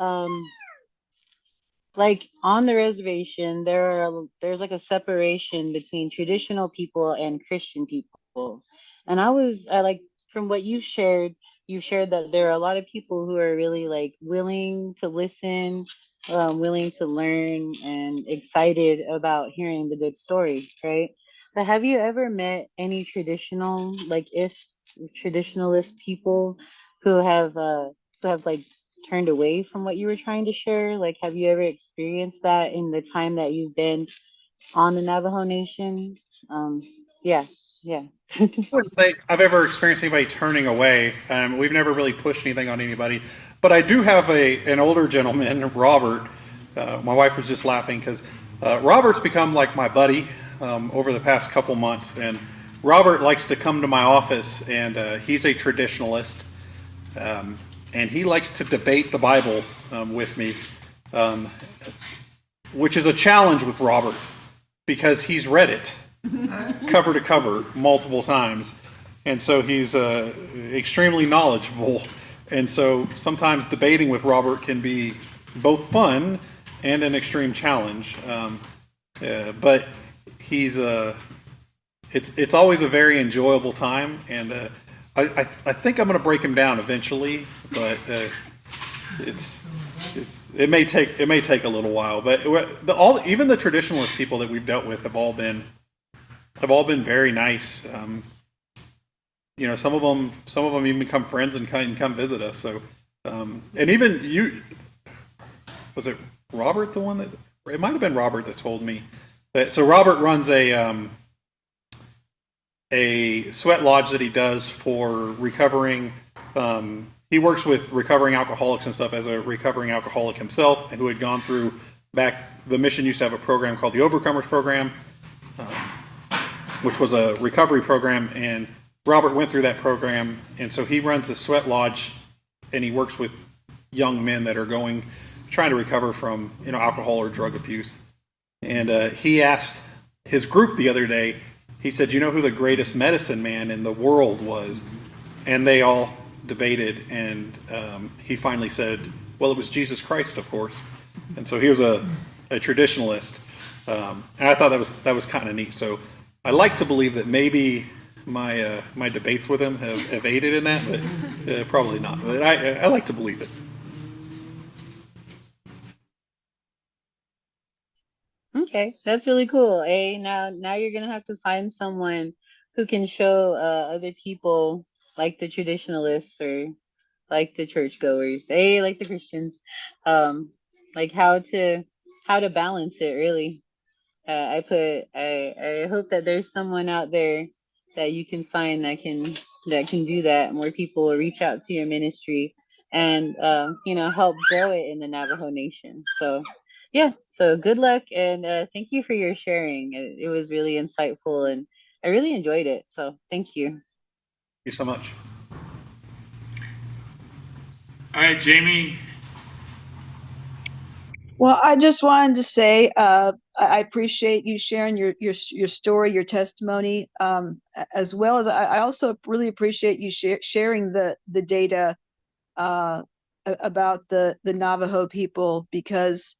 like on the reservation, there's like a separation between traditional people and Christian people. And I like, from what you shared, you've shared that there are a lot of people who are really like willing to listen, willing to learn, and excited about hearing the good story, right? But have you ever met any traditional, like traditionalist people who have like turned away from what you were trying to share? Like, have you ever experienced that in the time that you've been on the Navajo Nation? Um, yeah, yeah. I wouldn't say I've ever experienced anybody turning away. We've never really pushed anything on anybody. But I do have an older gentleman, Robert. My wife was just laughing because Robert's become like my buddy over the past couple months. And Robert likes to come to my office, and he's a traditionalist. And he likes to debate the Bible with me, which is a challenge with Robert because he's read it cover to cover multiple times. And so he's extremely knowledgeable. And so sometimes debating with Robert can be both fun and an extreme challenge. But he's it's always a very enjoyable time. And I think I'm going to break him down eventually, but it may take a little while. But even the traditionalist people that we've dealt with have all been very nice. Some of them even become friends and come visit us. So, and even you, was it Robert the one that? It might have been Robert that told me that. So Robert runs a sweat lodge that he does for recovering. He works with recovering alcoholics and stuff as a recovering alcoholic himself, and who had gone through the mission used to have a program called the Overcomers Program, which was a recovery program, and Robert went through that program, and so he runs a sweat lodge, and he works with young men that are trying to recover from alcohol or drug abuse. And he asked his group the other day, he said, "You know who the greatest medicine man in the world was?" And they all debated, and he finally said, "Well, it was Jesus Christ, of course." And so he was a traditionalist, and I thought that was kind of neat. So I like to believe that maybe my debates with him have aided in that, but probably not. But I like to believe it. Okay, that's really cool. Now you're gonna have to find someone who can show other people, like the traditionalists or like the churchgoers, like the Christians, like how to balance it. Really, I hope that there's someone out there that you can find that can do that. More people will reach out to your ministry and help grow it in the Navajo Nation. So yeah, so good luck, and thank you for your sharing. It was really insightful, and I really enjoyed it. So thank you. Thank you so much. All right, Jamie. Well, I just wanted to say I appreciate you sharing your story, your testimony, as well as I also really appreciate you sharing the data about the Navajo people, because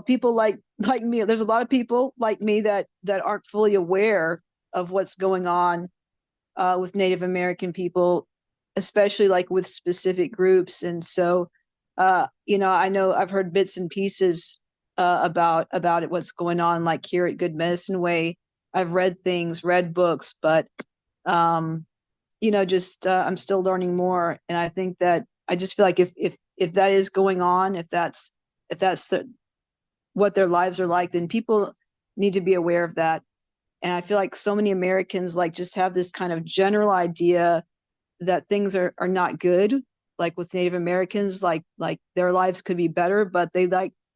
people like me, there's a lot of people like me that aren't fully aware of what's going on with Native American people, especially like with specific groups. And so I know I've heard bits and pieces about it, what's going on, like here at Good Medicine Way. I've read books, but I'm still learning more. And I think that I just feel like if that is going on, if that's what their lives are like, then people need to be aware of that. And I feel like so many Americans just have this kind of general idea that things are not good. Like with Native Americans, like their lives could be better, but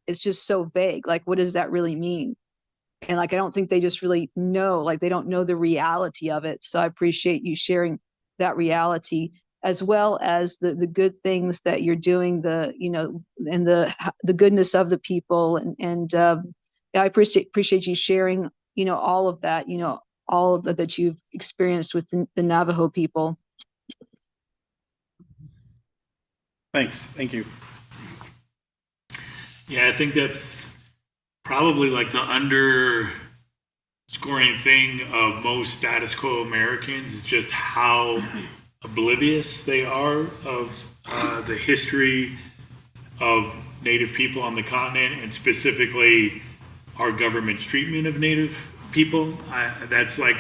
it's just so vague. Like, what does that really mean? And I don't think they just really know, they don't know the reality of it. So I appreciate you sharing that reality, as well as the good things that you're doing, and the goodness of the people. And I appreciate you sharing, all of that, all of that you've experienced with the Navajo people. Thanks. Thank you. Yeah, I think that's probably like the underscoring thing of most status quo Americans is just how oblivious they are of the history of Native people on the continent, and specifically our government's treatment of Native people. That's like,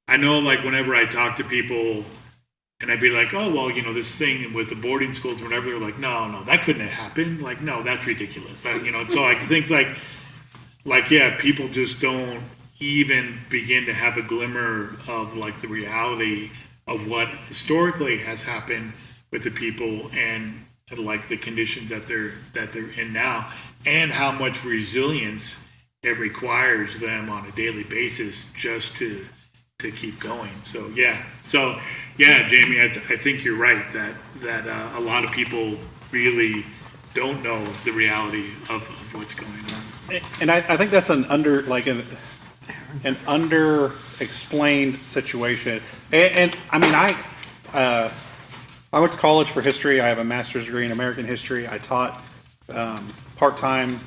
I know, like, whenever I talk to people and I'd be like, oh, well, you know, this thing with the boarding schools or whatever, they're like, no, that couldn't have happened. Like, no, that's ridiculous. You know, so I think like, yeah, people just don't even begin to have a glimmer of like the reality of what historically has happened with the people, and like the conditions that they're in now, and how much resilience it requires them on a daily basis just to keep going. So yeah, Jamie, I think you're right that a lot of people really don't know the reality of what's going on. And I think that's an under-explained situation. And I mean, I went to college for history. I have a master's degree in American history. I taught part-time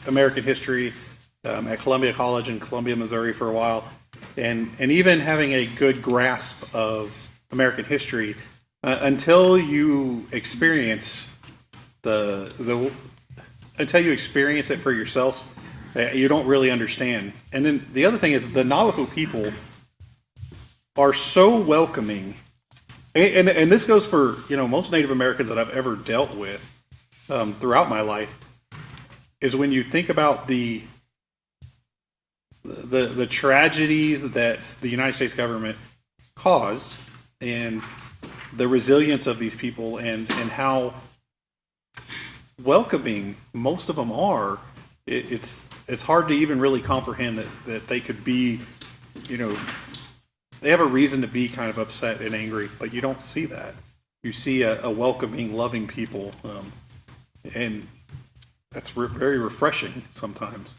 American history at Columbia College in Columbia, Missouri for a while. And even having a good grasp of American history, until you experience until you experience it for yourself, you don't really understand. And then the other thing is, the Navajo people are so welcoming, and this goes for, you know, most Native Americans that I've ever dealt with throughout my life, is when you think about the tragedies that the United States government caused, and the resilience of these people, and how welcoming most of them are. It's hard to even really comprehend that they could be, you know, they have a reason to be kind of upset and angry, but you don't see that. You see a welcoming, loving people, and that's very refreshing sometimes.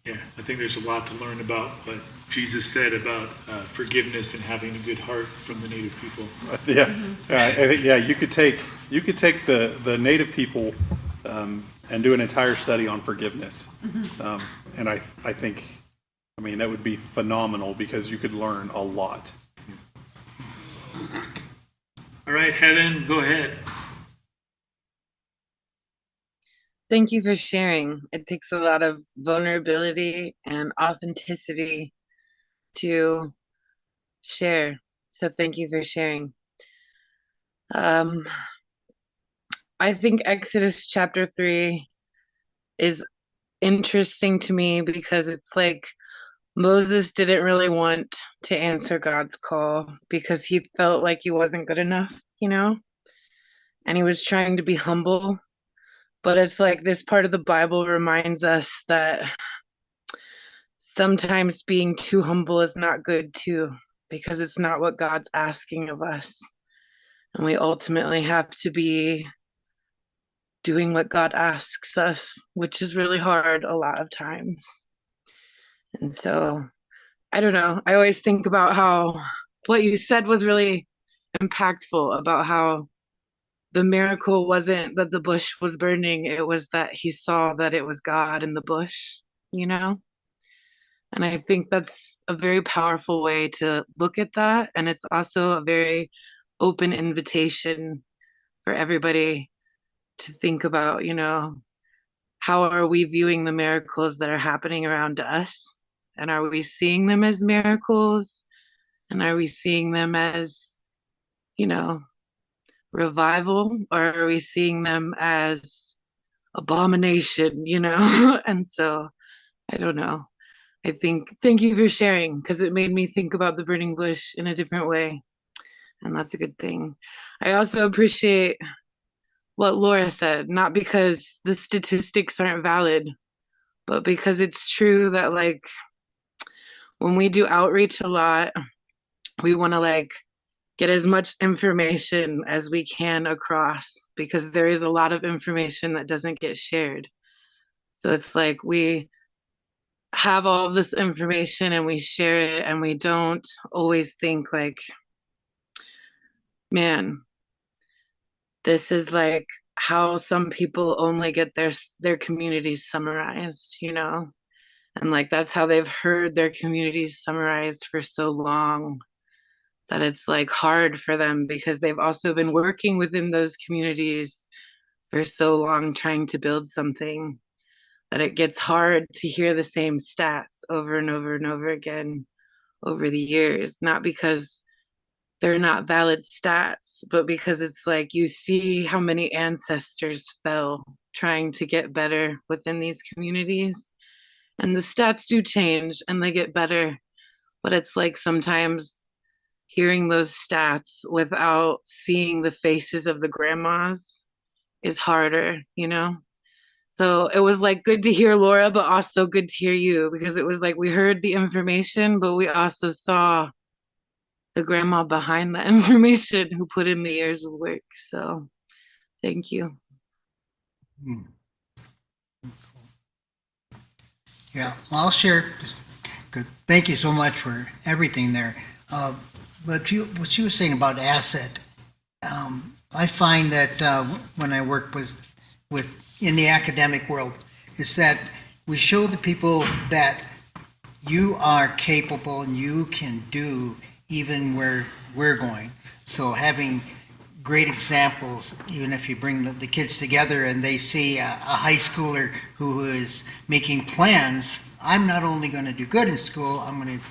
Yeah, I think there's a lot to learn about what Jesus said about forgiveness and having a good heart from the Native people. Yeah, I think, yeah, you could take the Native people and do an entire study on forgiveness, and I think, I mean, that would be phenomenal, because you could learn a lot. All right, Helen, go ahead. Thank you for sharing. It takes a lot of vulnerability and authenticity to share. So thank you for sharing. I think Exodus chapter 3 is interesting to me, because it's like Moses didn't really want to answer God's call because he felt like he wasn't good enough, you know? And he was trying to be humble. But it's like this part of the Bible reminds us that sometimes being too humble is not good too, because it's not what God's asking of us. And we ultimately have to be doing what God asks us, which is really hard a lot of times. And so, I don't know. I always think about how what you said was really impactful, about how the miracle wasn't that the bush was burning, it was that he saw that it was God in the bush, you know? And I think that's a very powerful way to look at that. And it's also a very open invitation for everybody to think about, you know, how are we viewing the miracles that are happening around us? And are we seeing them as miracles? And are we seeing them as, you know, revival, or are we seeing them as abomination, you know? And so I don't know. I think, thank you for sharing, because it made me think about the burning bush in a different way, and that's a good thing. I also appreciate what Laura said, not because the statistics aren't valid, but because it's true that, like, when we do outreach a lot, we want to like get as much information as we can across, because there is a lot of information that doesn't get shared. So it's like we have all of this information and we share it, and we don't always think like, man, this is like how some people only get their communities summarized, you know? And like that's how they've heard their communities summarized for so long, that it's like hard for them because they've also been working within those communities for so long trying to build something that it gets hard to hear the same stats over and over and over again over the years, not because they're not valid stats, but because it's like you see how many ancestors fell trying to get better within these communities. And the stats do change and they get better, but it's like sometimes hearing those stats without seeing the faces of the grandmas is harder, you know? So it was like good to hear Laura, but also good to hear you because it was like we heard the information, but we also saw the grandma behind the information who put in the years of work. So thank you. Yeah, well, I'll share. Just good. Thank you so much for everything there. But what you were saying about asset, I find that when I work with in the academic world, is that we show the people that you are capable and you can do even where we're going. So having great examples, even if you bring the kids together and they see a high schooler who is making plans, I'm not only going to do good in school, I'm going to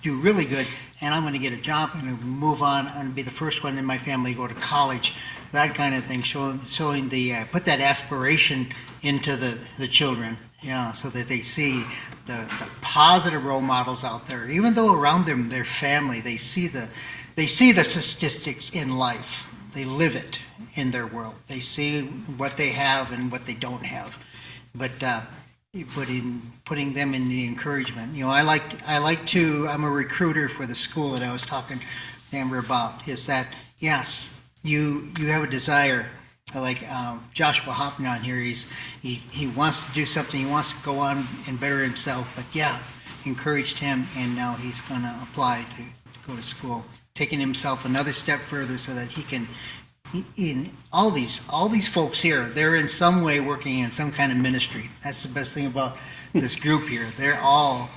do really good, and I'm going to get a job and move on and be the first one in my family to go to college, that kind of thing, showing the, put that aspiration into the children, yeah, so that they see the positive role models out there, even though around them, their family, they see the statistics in life. They live it in their world. They see what they have and what they don't have. But putting them in the encouragement. You know, I'm a recruiter for the school that I was talking to Amber about, is that, yes, you have a desire, like Joshua Hoffman on here, he wants to do something, he wants to go on and better himself, but yeah, encouraged him, and now he's going to apply to go to school, taking himself another step further so that he can, in all these folks here, they're in some way working in some kind of ministry. That's the best thing about this group here. They're all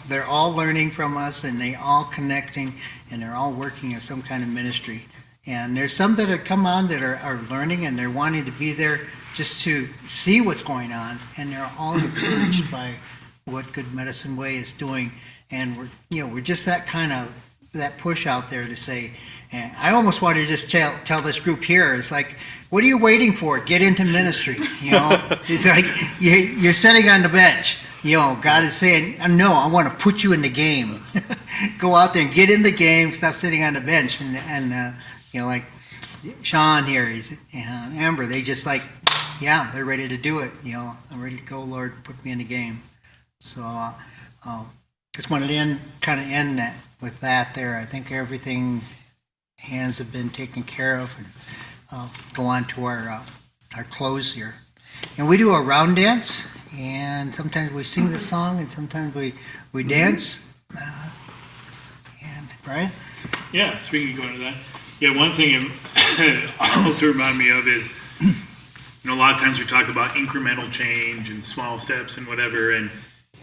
learning from us, and they all connecting, and they're all working in some kind of ministry. And there's some that have come on that are learning, and they're wanting to be there just to see what's going on, and they're all encouraged by what Good Medicine Way is doing. And we're just that kind of that push out there to say, and I almost want to just tell this group here, it's like, what are you waiting for? Get into ministry. You know, it's like you're sitting on the bench. You know, God is saying, no, I want to put you in the game. Go out there and get in the game. Stop sitting on the bench. And you know, like Sean here, Amber, they just like, yeah, they're ready to do it. You know, I'm ready to go, Lord, put me in the game. So just wanted to end that with that there. I think everything hands have been taken care of, and go on to our close here. And we do a round dance, and sometimes we sing the song, and sometimes we dance. And Brian? Yeah, so we can go into that. Yeah, one thing it also remind me of is, a lot of times we talk about incremental change and small steps and whatever, and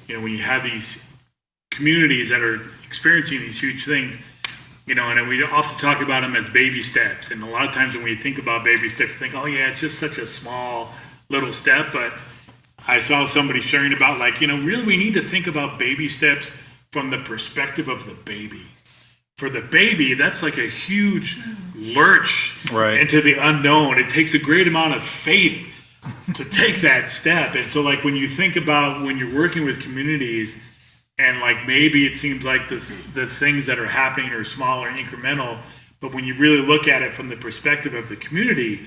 when you have these communities that are experiencing these huge things, and we often talk about them as baby steps. And a lot of times when we think about baby steps, we think, oh yeah, it's just such a small little step. But I saw somebody sharing about really we need to think about baby steps from the perspective of the baby. For the baby, that's like a huge lurch into the unknown. It takes a great amount of faith to take that step. And so when you think about when you're working with communities, and maybe it seems like the things that are happening are small or incremental, but when you really look at it from the perspective of the community,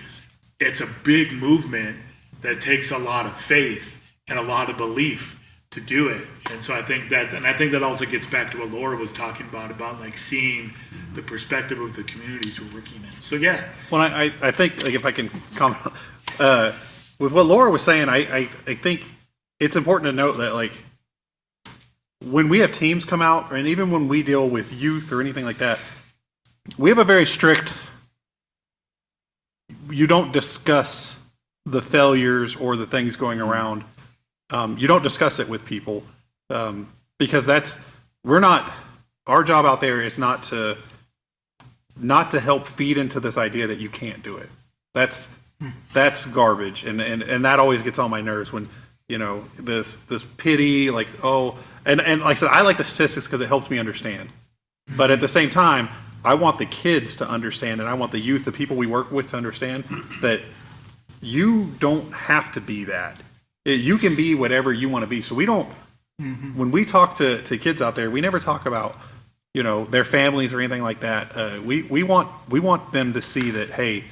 it's a big movement that takes a lot of faith and a lot of belief to do it. And so I think that also gets back to what Laura was talking about seeing the perspective of the communities we're working in. So yeah. Well, I think if I can comment with what Laura was saying, I think it's important to note that when we have teams come out, and even when we deal with youth or anything like that, we have a very strict, you don't discuss the failures or the things going around. You don't discuss it with people because our job out there is not to not to help feed into this idea that you can't do it. That's garbage, and that always gets on my nerves when, you know, this pity, like, oh, and like I said, I like the statistics because it helps me understand. But at the same time, I want the kids to understand, and I want the youth, the people we work with, to understand that you don't have to be that. You can be whatever you want to be. So we don't, when we talk to kids out there, we never talk about, you know, their families or anything like that. We want them to see that, hey,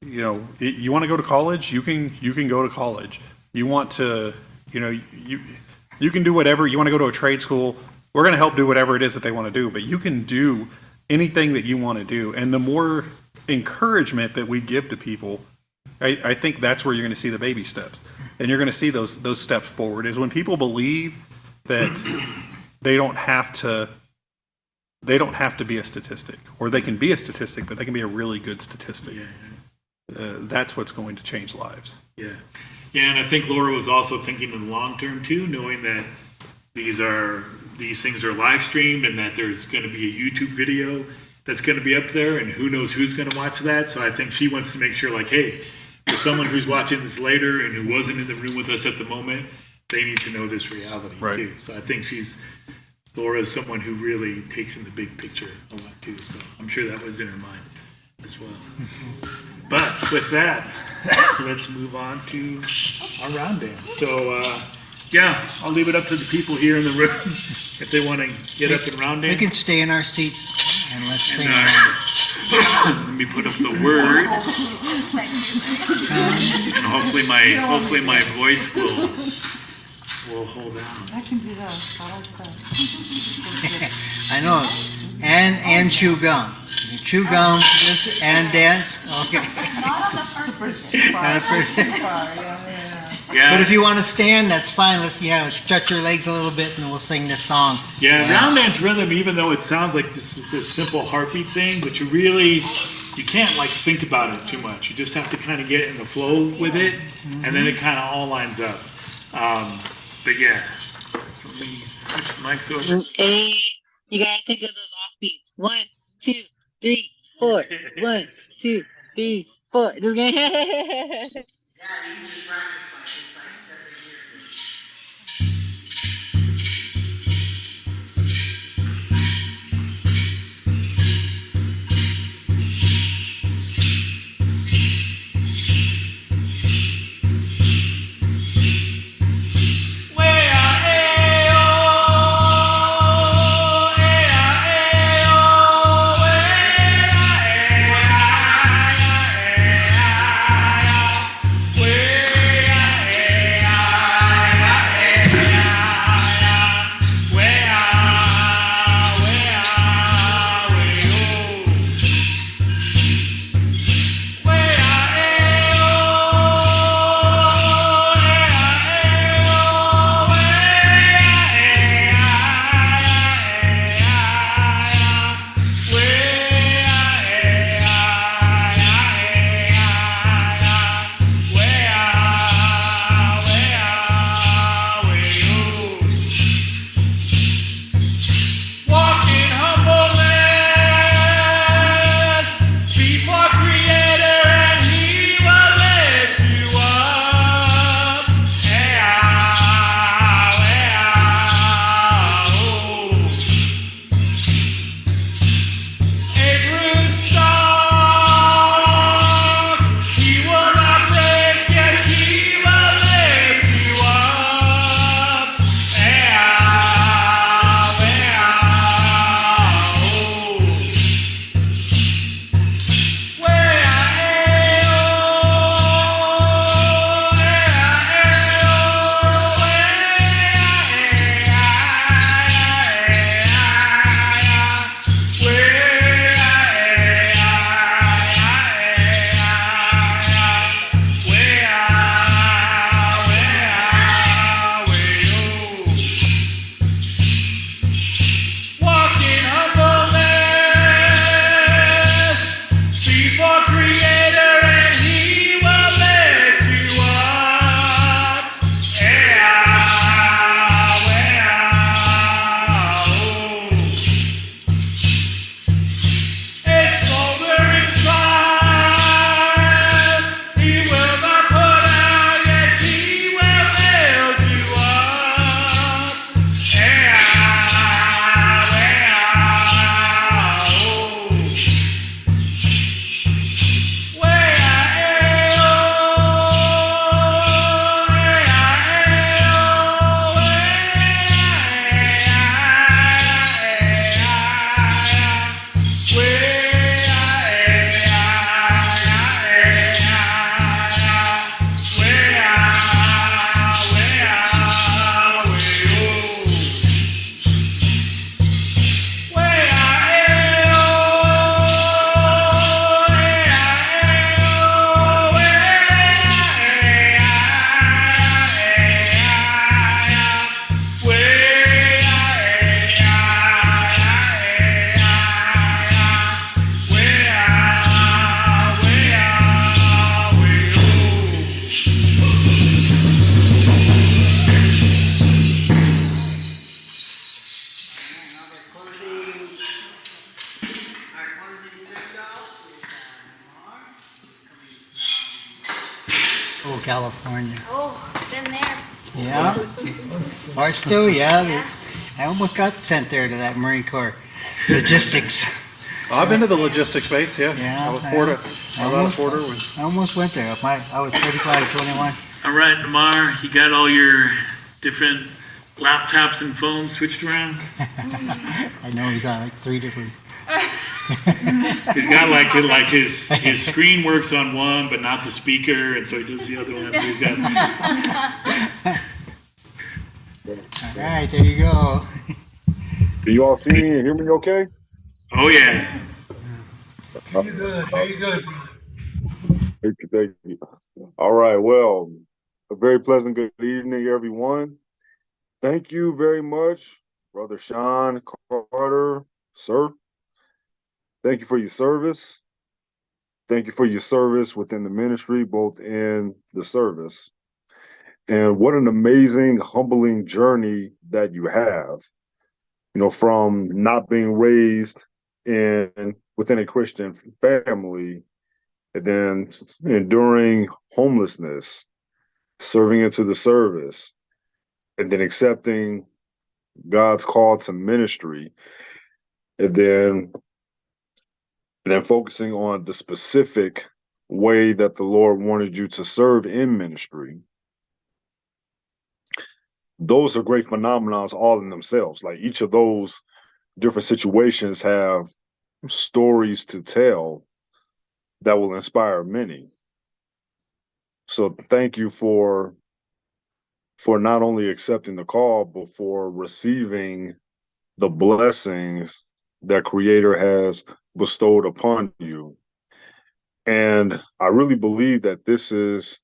you know, you want to go to college, you can go to college. You want to, you know, you can do whatever. You want to go to a trade school, we're going to help do whatever it is that they want to do, but you can do anything that you want to do. And the more encouragement that we give to people, I think that's where you're going to see the baby steps. And you're going to see those steps forward, is when people believe that they don't have to be a statistic, or they can be a statistic, but they can be a really good statistic. That's what's going to change lives. Yeah. Yeah, and I think Laura was also thinking in the long term too, knowing that these things are live streamed and that there's going to be a YouTube video that's going to be up there, and who knows who's going to watch that. So I think she wants to make sure, like, hey, for someone who's watching this later and who wasn't in the room with us at the moment, they need to know this reality too. So I think Laura is someone who really takes in the big picture a lot too. So I'm sure that was in her mind as well. But with that, let's move on to our round dance. So, yeah, I'll leave it up to the people here in the room if they want to get up and round dance. We can stay in our seats and let's sing. Let me put up the word, and hopefully my voice will hold out. I can do those. I like that. I know. And chew gum. You chew gum and dance. Okay. Not on the first version. Not the first- Yeah. But if you want to stand, that's fine. Let's stretch your legs a little bit, and then we'll sing this song. Yeah, round dance rhythm, even though it sounds like this is this simple heartbeat thing, but you can't like think about it too much. You just have to kind of get in the flow with it, and then it kind of all lines up. But yeah, so let me switch the mics over. Hey, you gotta think of those offbeats. 1, 2, 3, 4. 1, 2, 3, 4. Just gonna. Way Oh, California. Oh, been there. Yeah. Barstow, yeah. I almost got sent there to that Marine Corps logistics. I've been to the logistics base, yeah. Yeah, I was Porter. I was out of Porter. I almost went there. I was 35, 21. All right, Namar, you got all your different laptops and phones switched around? I know he's on like 3 different. He's got like his screen works on one, but not the speaker, and so he does the other one. So he's got. All right, there you go. Can you all see me and hear me okay? Oh yeah. You good? Thank you. All right. Well, a very pleasant good evening, everyone. Thank you very much, Brother Sean Carter, sir. Thank you for your service. Thank you for your service within the ministry, both in the service. And what an amazing, humbling journey that you have. You know, from not being raised within a Christian family, and then enduring homelessness, serving into the service, and then accepting God's call to ministry, and then focusing on the specific way that the Lord wanted you to serve in ministry. Those are great phenomenons all in themselves. Like each of those different situations have stories to tell that will inspire many. So thank you for not only accepting the call, but for receiving the blessings that Creator has bestowed upon you. And I really believe that this is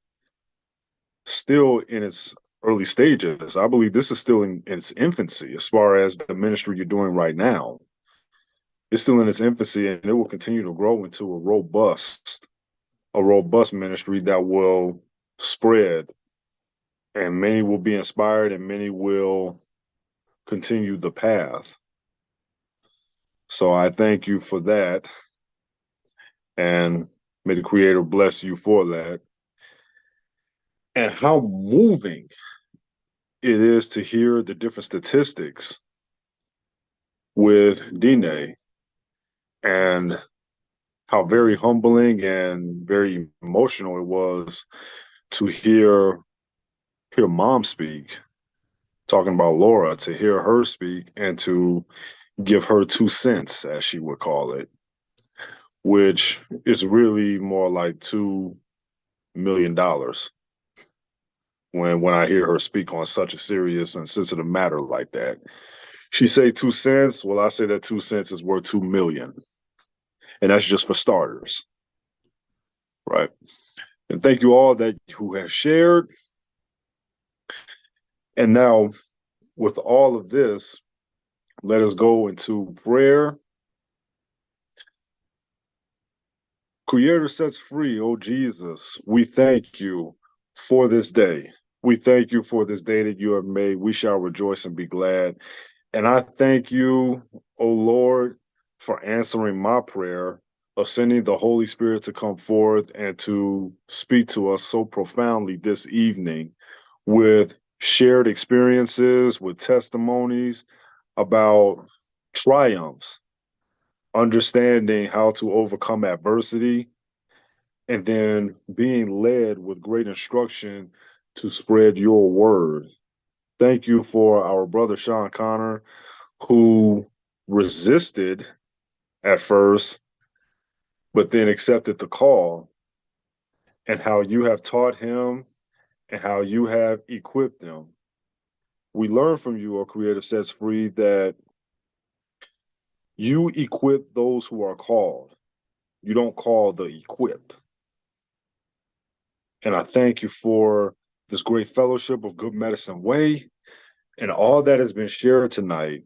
still in its early stages. I believe this is still in its infancy as far as the ministry you're doing right now. It's still in its infancy, and it will continue to grow into a robust ministry that will spread, and many will be inspired and many will continue the path. So I thank you for that, and may the Creator bless you for that. And how moving it is to hear the different statistics with Dine, and how very humbling and very emotional it was to hear mom speak, talking about Laura, to hear her speak and to give her 2 cents, as she would call it, which is really more like $2 million. When I hear her speak on such a serious and sensitive matter like that, she say 2 cents. Well, I say that 2 cents is worth 2 million, and that's just for starters, right? And thank you all who have shared. And now, with all of this, let us go into prayer. Creator sets free, oh Jesus, we thank you for this day. We thank you for this day that you have made. We shall rejoice and be glad. And I thank you, oh Lord, for answering my prayer of sending the Holy Spirit to come forth and to speak to us so profoundly this evening with shared experiences, with testimonies about triumphs, understanding how to overcome adversity, and then being led with great instruction to spread your word. Thank you for our brother Sean Connor, who resisted at first, but then accepted the call, and how you have taught him and how you have equipped him. We learn from you, O Creator Sets Free, that you equip those who are called. You don't call the equipped. And I thank you for this great fellowship of Good Medicine Way and all that has been shared tonight.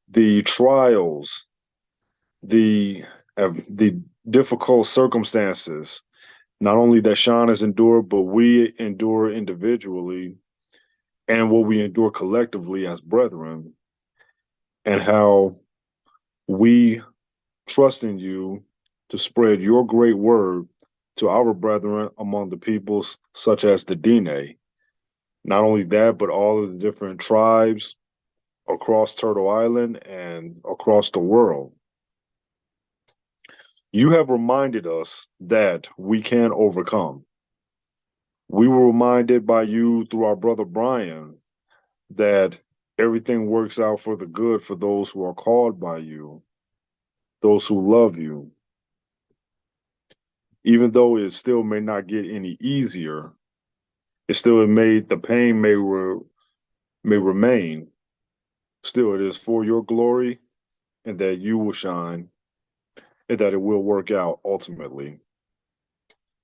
The trials, the difficult circumstances, not only that Sean has endured, but we endure individually, and what we endure collectively as brethren, and how we trust in you to spread your great word to our brethren among the peoples, such as the Dine. Not only that, but all of the different tribes across Turtle Island and across the world. You have reminded us that we can overcome. We were reminded by you through our brother Brian that everything works out for the good for those who are called by you, those who love you. Even though it still may not get any easier, the pain may remain. Still, it is for your glory, and that you will shine, and that it will work out ultimately.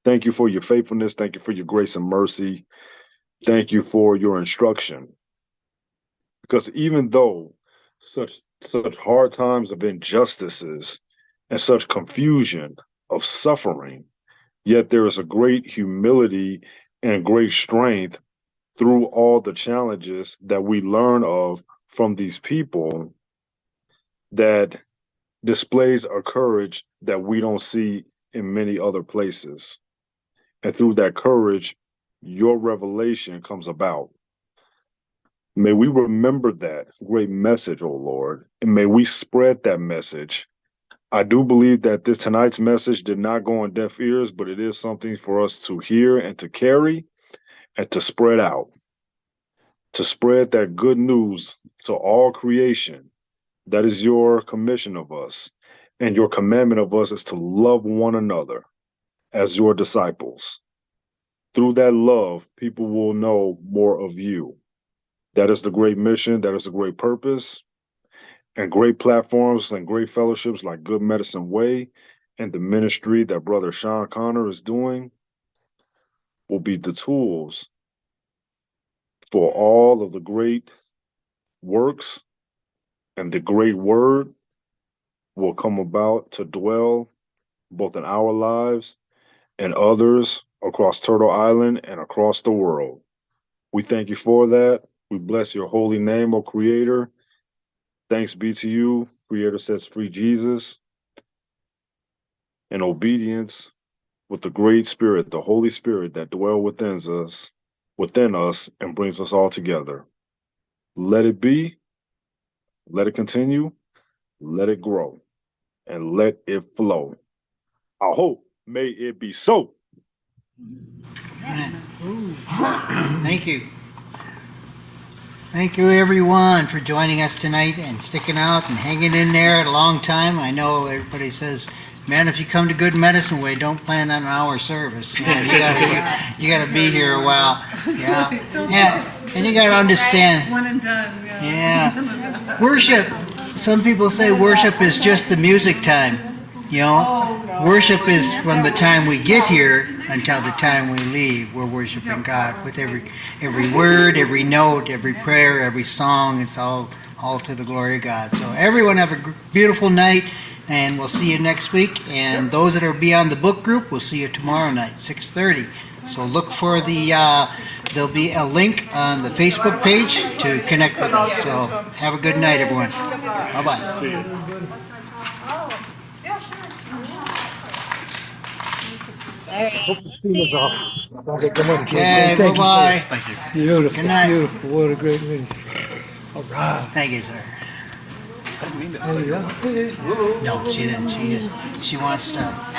Thank you for your faithfulness. Thank you for your grace and mercy. Thank you for your instruction. Because even though such hard times of injustices and such confusion of suffering, yet there is a great humility and great strength through all the challenges that we learn of from these people that displays a courage that we don't see in many other places. And through that courage, your revelation comes about. May we remember that great message, O Lord, and may we spread that message. I do believe that tonight's message did not go on deaf ears, but it is something for us to hear and to carry and to spread out, to spread that good news to all creation. That is your commission of us, and your commandment of us is to love one another as your disciples. Through that love, people will know more of you. That is the great mission, that is the great purpose, and great platforms and great fellowships like Good Medicine Way and the ministry that Brother Sean Connor is doing will be the tools for all of the great works, and the great word will come about to dwell both in our lives and others across Turtle Island and across the world. We thank you for that. We bless your holy name, O Creator. Thanks be to you, Creator sets free Jesus. In obedience with the great Spirit, the Holy Spirit that dwells within us and brings us all together. Let it be, let it continue, let it grow, and let it flow. I hope may it be so. Thank you. Thank you, everyone, for joining us tonight and sticking out and hanging in there a long time. I know everybody says, man, if you come to Good Medicine Way, don't plan on an hour service. Man, you gotta be here a while. Yeah. And you gotta understand. One and done. Yeah. Worship. Some people say worship is just the music time. You know, worship is from the time we get here until the time we leave. We're worshiping God with every word, every note, every prayer, every song. It's all to the glory of God. So everyone have a beautiful night, and we'll see you next week. And those that are beyond the book group, we'll see you tomorrow night, 6:30. So look for there'll be a link on the Facebook page to connect with us. So have a good night, everyone. Bye-bye. See you. Okay, bye-bye. Thank you. Beautiful, good night. Beautiful. What a great ministry. All right. Thank you, sir. There you go. No, she didn't. She wants to